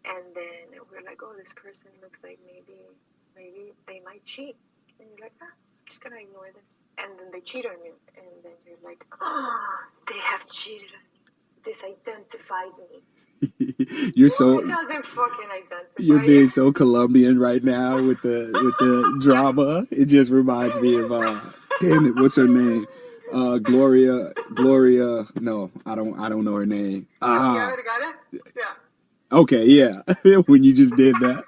And then we're like, oh, this person looks like maybe they might cheat. And you're like, I'm just going to ignore this. And then they cheat on you. And then you're like, oh, they have cheated on me. This identified me. You're so. It doesn't fucking identify. You're being so Colombian right now with the drama. It just reminds me of damn it, what's her name? Gloria. No, I don't know her name. Got it? Yeah. Okay, yeah. When you just did that,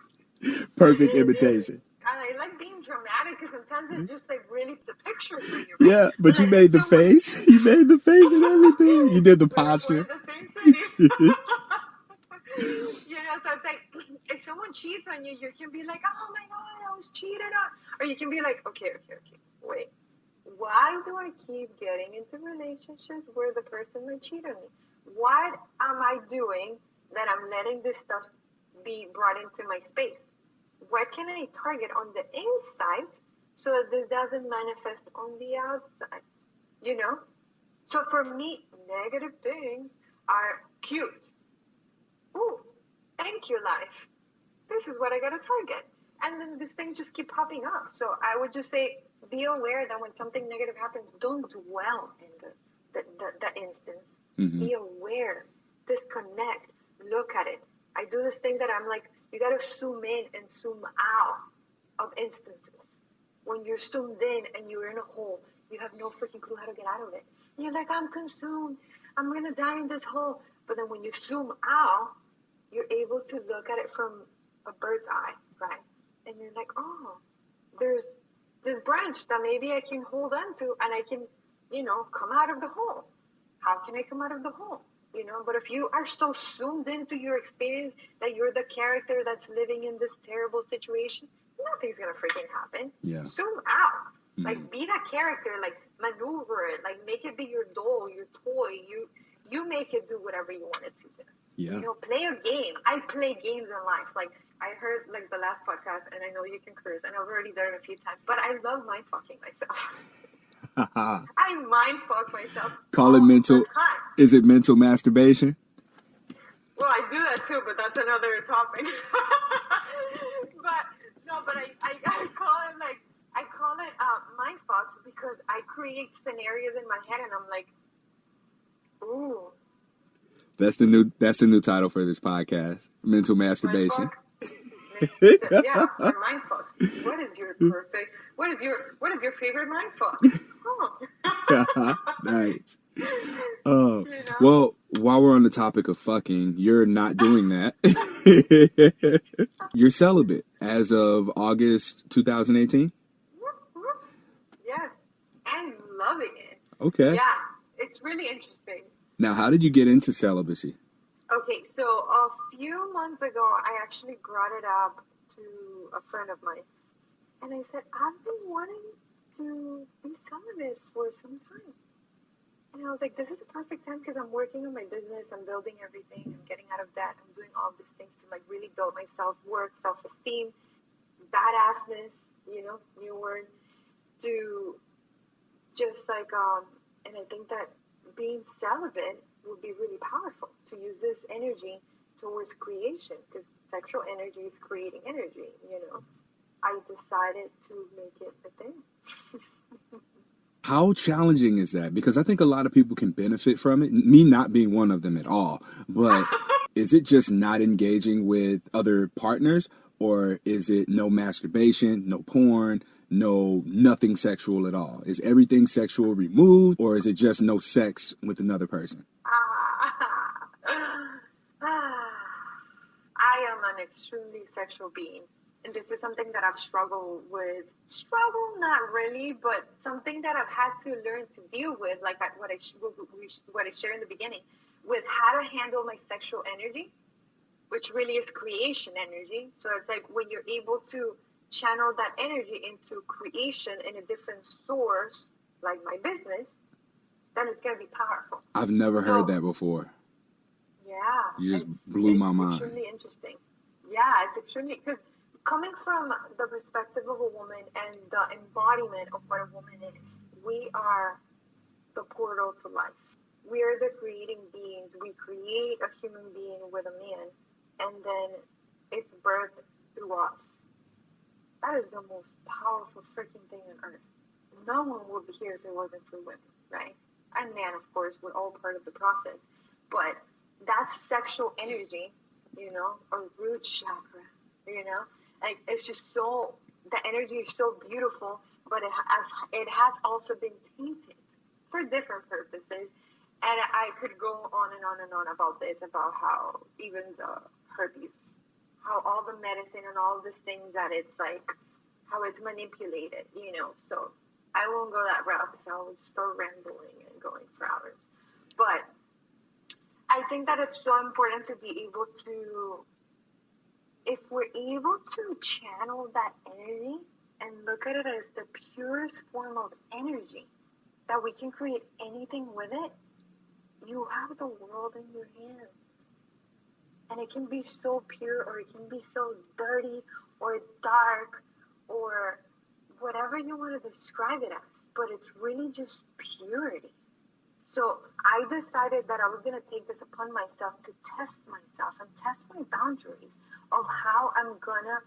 perfect imitation. I like being dramatic because sometimes it's just like really the picture for you. Right? Yeah, but you made the face. You made the face and everything. You did the posture. We're in the same city. You know, so it's like if someone cheats on you, you can be like, oh my god, I was cheated on. Or you can be like, okay, wait. Why do I keep getting into relationships where the person might cheat on me? What am I doing that I'm letting this stuff be brought into my space? What can I target on the inside so that this doesn't manifest on the outside? You know? So for me, negative things are cues. Ooh, thank you, life. This is what I gotta target. And then these things just keep popping up. So I would just say, be aware that when something negative happens, don't dwell in the instance. Mm-hmm. Be aware, disconnect, look at it. I do this thing that I'm like, you gotta zoom in and zoom out of instances. When you're zoomed in and you're in a hole, you have no freaking clue how to get out of it. And you're like, I'm consumed. I'm gonna die in this hole. But then when you zoom out, you're able to look at it from a bird's eye, right? And you're like, oh, there's this branch that maybe I can hold on to and I can, you know, come out of the hole. How can I come out of the hole? You know, but if you are so zoomed into your experience that you're the character that's living in this terrible situation, nothing's gonna freaking happen. Yeah. Zoom out. Mm-hmm. Like, be that character, like, maneuver it, like, make it be your doll, your toy. You make it do whatever you want it to do. Yeah. You know, play a game. I play games in life. Like, I heard, like, the last podcast, and I know you can curse, and I've already done it a few times, but I love mind fucking myself. I mind fuck myself. Call it mental. Is it mental masturbation? Well, I do that too, but that's another topic. but I call it mind fucks because I create scenarios in my head and I'm like, ooh. That's the new title for this podcast. Mental masturbation. Yeah, or mind fucks. What is your favorite mind fuck? Oh. Nice. Oh, you know? Well, while we're on the topic of fucking, you're not doing that. You're celibate as of August 2018? Yes, I'm loving it. Okay. Yeah, it's really interesting. Now, how did you get into celibacy? Okay, so a few months ago, I actually brought it up to a friend of mine. And I said, I've been wanting to be celibate for some time. And I was like, this is a perfect time because I'm working on my business, I'm building everything, I'm getting out of debt, I'm doing all these things to like really build my self-worth, self-esteem, badassness, new word, to just like, and I think that being celibate would be really powerful to use this energy towards creation because sexual energy is creating energy, I decided to make it a thing. How challenging is that? Because I think a lot of people can benefit from it, me not being one of them at all. But is it just not engaging with other partners, or is it no masturbation, no porn, nothing sexual at all? Is everything sexual removed, or is it just no sex with another person? I am an extremely sexual being. And this is something that I've struggled with. Not really, but something that I've had to learn to deal with, like what I shared in the beginning, with how to handle my sexual energy, which really is creation energy. So it's like when you're able to channel that energy into creation in a different source, like my business, then it's going to be powerful. I've never heard that before. Yeah. You just blew my mind. It's extremely interesting. Yeah, it's extremely, because coming from the perspective of a woman and the embodiment of what a woman is, we are the portal to life. We are the creating beings. We create a human being with a man, and then it's birthed through us. That is the most powerful freaking thing on earth. No one would be here if it wasn't for women, right? And man, of course, we're all part of the process. But that sexual energy, or root chakra, like it's just so, the energy is so beautiful, but it has also been tainted for different purposes. And I could go on and on and on about this, about how even the herpes, how all the medicine and all these things that it's like, how it's manipulated, So I won't go that route because I will start rambling and going for hours. But I think that it's so important to be able to, if we're able to channel that energy and look at it as the purest form of energy, that we can create anything with it, you have the world in your hands. And it can be so pure, or it can be so dirty, or dark, or whatever you want to describe it as, but it's really just purity. So I decided that I was going to take this upon myself to test myself and test my boundaries of how I'm going to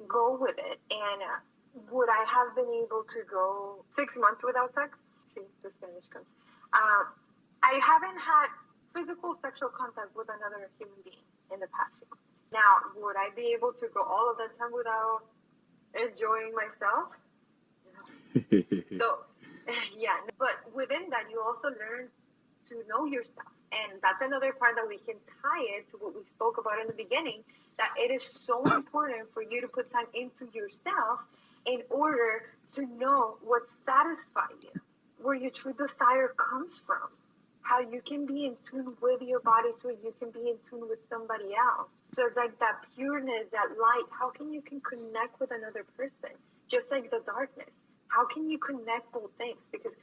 go with it. And would I have been able to go 6 months without sex? See, the Spanish comes. I haven't had physical sexual contact with another human being in the past few months. Now, would I be able to go all of that time without enjoying myself? So, yeah. But within that, you also learn to know yourself. And that's another part that we can tie it to what we spoke about in the beginning, that it is so important for you to put time into yourself in order to know what satisfies you, where your true desire comes from, how you can be in tune with your body so you can be in tune with somebody else. So it's like that pureness, that light. How can you connect with another person? Just like the darkness. How can you connect both things? Because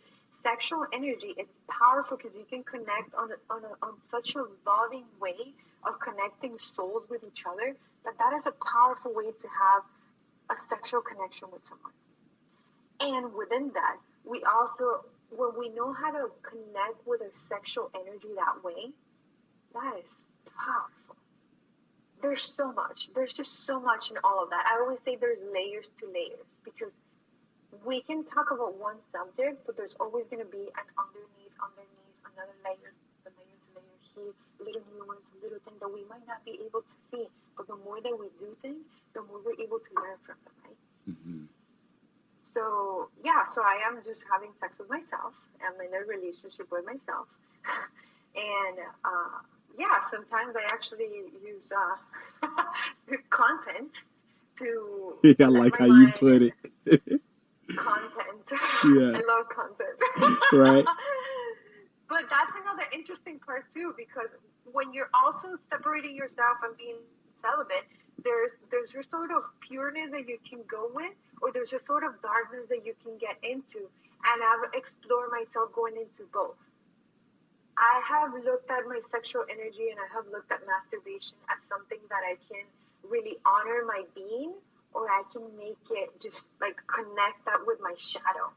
sexual energy, it's powerful because you can connect on such a loving way of connecting souls with each other, that is a powerful way to have a sexual connection with someone. And within that, we also, when we know how to connect with our sexual energy that way, that is powerful. There's so much. There's just so much in all of that. I always say there's layers to layers, because we can talk about one subject, but there's always going to be an underneath, another layer, the layer to layer here, little nuance, little thing that we might not be able to see. But the more that we do things, the more we're able to learn from them, right? Mm-hmm. So, yeah, so I am just having sex with myself. I'm in a relationship with myself. And, yeah, sometimes I actually use content to I let like my how you mind... put it. Content. Yeah. I love content. Right. But that's another interesting part too, because when you're also separating yourself and being celibate, there's a sort of pureness that you can go with, or there's a sort of darkness that you can get into. And I've explored myself going into both. I have looked at my sexual energy, and I have looked at masturbation as something that I can really honor my being, or I can make it just like connect that with my shadow.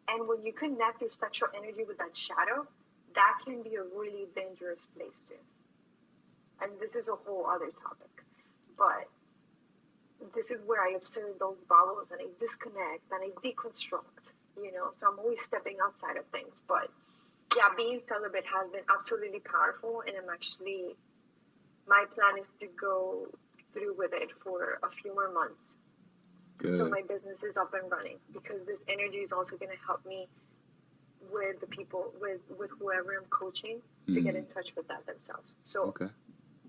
And when you connect your sexual energy with that shadow, that can be a really dangerous place too. And this is a whole other topic. But this is where I observe those bubbles, and I disconnect and I deconstruct, so I'm always stepping outside of things. But yeah, being celibate has been absolutely powerful, and my plan is to go through with it for a few more months. Good. So my business is up and running, because this energy is also going to help me with the people, with whoever I'm coaching, to get in touch with that themselves. So okay.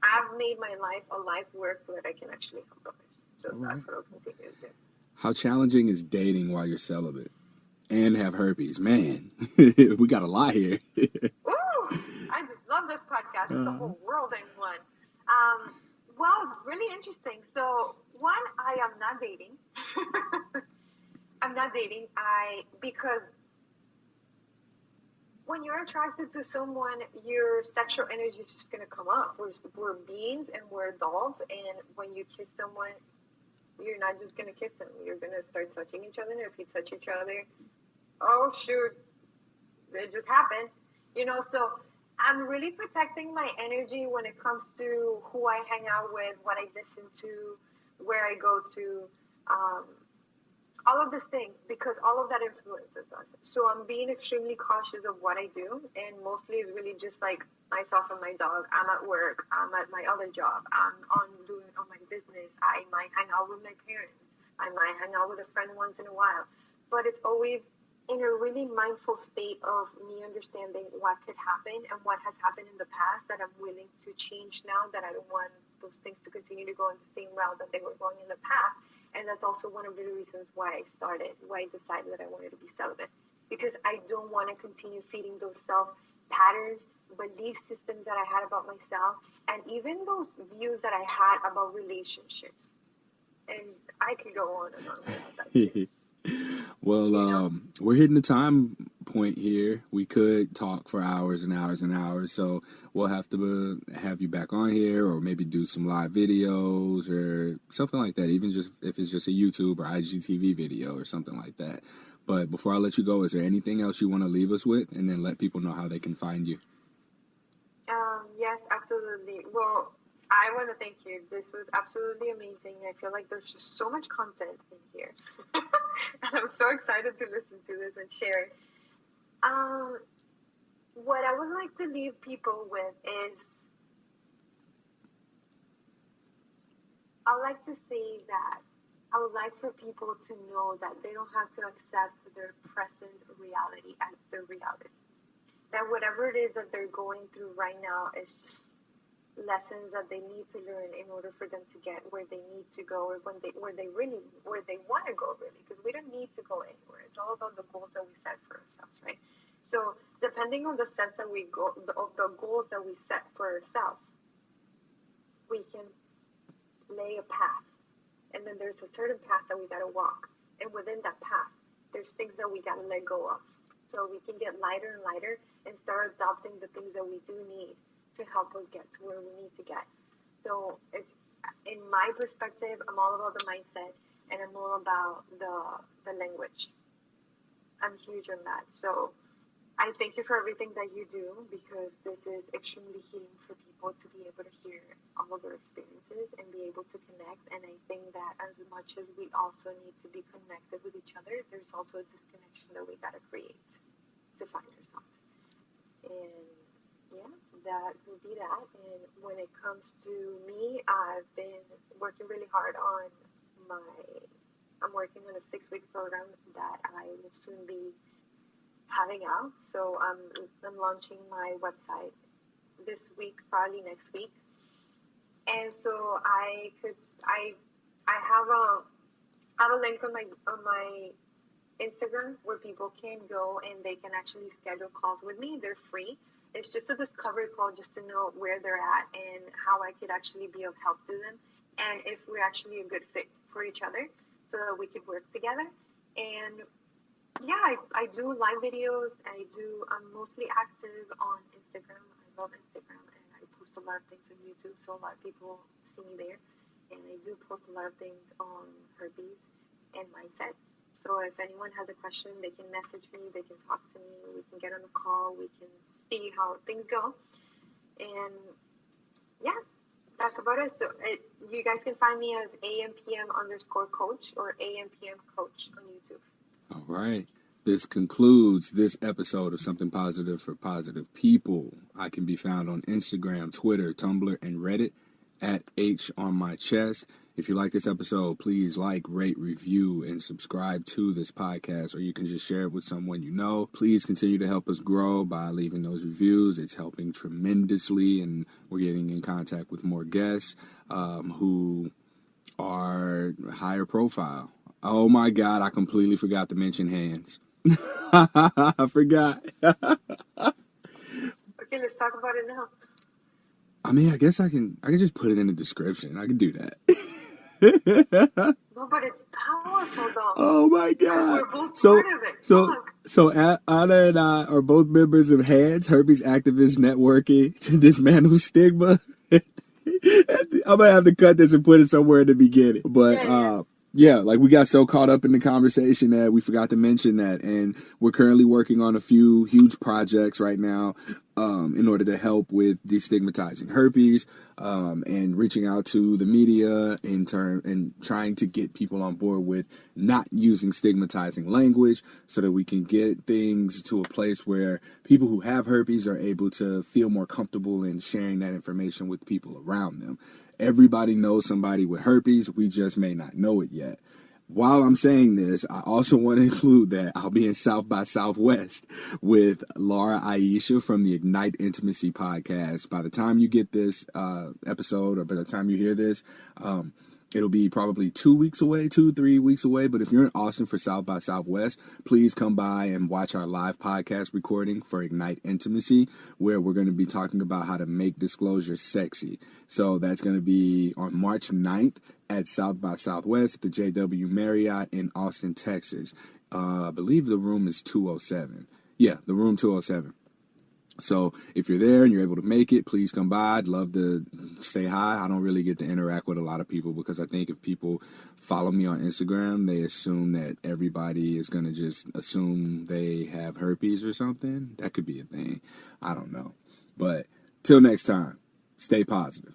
I've made my life a life work so that I can actually help others. So All that's right. what I'll continue to do. How challenging is dating while you're celibate and have herpes? Man, we got a lot here. Ooh, I just love this podcast. It's a whole world in one. Well, really interesting. So, one, I am not dating. I'm not dating. Because when you're attracted to someone, your sexual energy is just going to come up. We're beings, and we're adults. And when you kiss someone, you're not just going to kiss them. You're going to start touching each other. And if you touch each other, oh, shoot, it just happened. So I'm really protecting my energy when it comes to who I hang out with, what I listen to, where I go to, all of these things, because all of that influences us. So I'm being extremely cautious of what I do, and mostly it's really just like myself and my dog. I'm at work, I'm at my other job, I'm on my business. I might hang out with my parents, I might hang out with a friend once in a while, but it's always in a really mindful state of me understanding what could happen and what has happened in the past that I'm willing to change now, that I don't want those things to continue to go in the same route that they were going in the past. And that's also one of the reasons why I decided that I wanted to be celibate, because I don't want to continue feeding those self patterns, belief systems that I had about myself, and even those views that I had about relationships. And I could go on and on about that too. Well, we're hitting the time point here. We could talk for hours and hours and hours, so we'll have to have you back on here, or maybe do some live videos or something like that, even just if it's just a YouTube or IGTV video or something like that. But before I let you go, is there anything else you want to leave us with, and then let people know how they can find you? Yes, absolutely. Well, I want to thank you. This was absolutely amazing. I feel like there's just so much content in here. And I'm so excited to listen to this and share it. What I would like to leave people with is, I like to say that I would like for people to know that they don't have to accept their present reality as their reality. That whatever it is that they're going through right now is just lessons that they need to learn in order for them to get where they need to go, or where they want to go, really, because we don't need to go anywhere. It's all about the goals that we set for ourselves, right? So depending on the sense that we go, of the goals that we set for ourselves, we can lay a path, and then there's a certain path that we got to walk, and within that path there's things that we got to let go of, so we can get lighter and lighter and start adopting the things that we do need to help us get to where we need to get. So it's, in my perspective, I'm all about the mindset, and I'm all about the language. I'm huge on that. So I thank you for everything that you do, because this is extremely healing for people to be able to hear all of their experiences and be able to connect. And I think that as much as we also need to be connected with each other, there's also a disconnection that we got to create to find ourselves. And yeah, that would be that. And when it comes to me, I've been working really hard on I'm working on a 6-week program that I will soon be having out. So I'm launching my website this week, probably next week. And so I have a link on my Instagram where people can go and they can actually schedule calls with me. They're free. It's just a discovery call just to know where they're at and how I could actually be of help to them, and if we're actually a good fit for each other so that we could work together. And yeah, I do live videos. I'm mostly active on Instagram. I love Instagram, and I post a lot of things on YouTube, so a lot of people see me there. And I do post a lot of things on herpes and mindset. So if anyone has a question, they can message me, they can talk to me, we can get on a call, we can see how things go. And yeah, that's about it. So you guys can find me as AMPM_coach or AMPM coach on YouTube. All right. This concludes this episode of Something Positive for Positive People. I can be found on Instagram, Twitter, Tumblr, and Reddit at H on my chest. If you like this episode, please like, rate, review, and subscribe to this podcast, or you can just share it with someone you know. Please continue to help us grow by leaving those reviews. It's helping tremendously, and we're getting in contact with more guests who are higher profile. Oh my God, I completely forgot to mention hands. I forgot. Okay, let's talk about it now. I mean, I guess I can just put it in the description. I can do that. No, but it's powerful though. Oh my God. We're both part of it. So Ana and I are both members of HANDS, Herpes Activists Networking, to Dismantle Stigma. I'm gonna have to cut this and put it somewhere in the beginning. But yeah, like we got so caught up in the conversation that we forgot to mention that. And we're currently working on a few huge projects right now in order to help with destigmatizing herpes and reaching out to the media and trying to get people on board with not using stigmatizing language so that we can get things to a place where people who have herpes are able to feel more comfortable in sharing that information with people around them. Everybody knows somebody with herpes. We just may not know it yet. While I'm saying this, I also want to include that I'll be in South by Southwest with Laura Aisha from the Ignite Intimacy podcast. By the time you get this episode, or by the time you hear this, it'll be probably 3 weeks away. But if you're in Austin for South by Southwest, please come by and watch our live podcast recording for Ignite Intimacy, where we're going to be talking about how to make disclosure sexy. So that's going to be on March 9th at South by Southwest at the JW Marriott in Austin, Texas. I believe the room is 207. Yeah, the room 207. So if you're there and you're able to make it, please come by. I'd love to say hi. I don't really get to interact with a lot of people because I think if people follow me on Instagram, they assume that everybody is going to just assume they have herpes or something. That could be a thing. I don't know. But till next time, stay positive.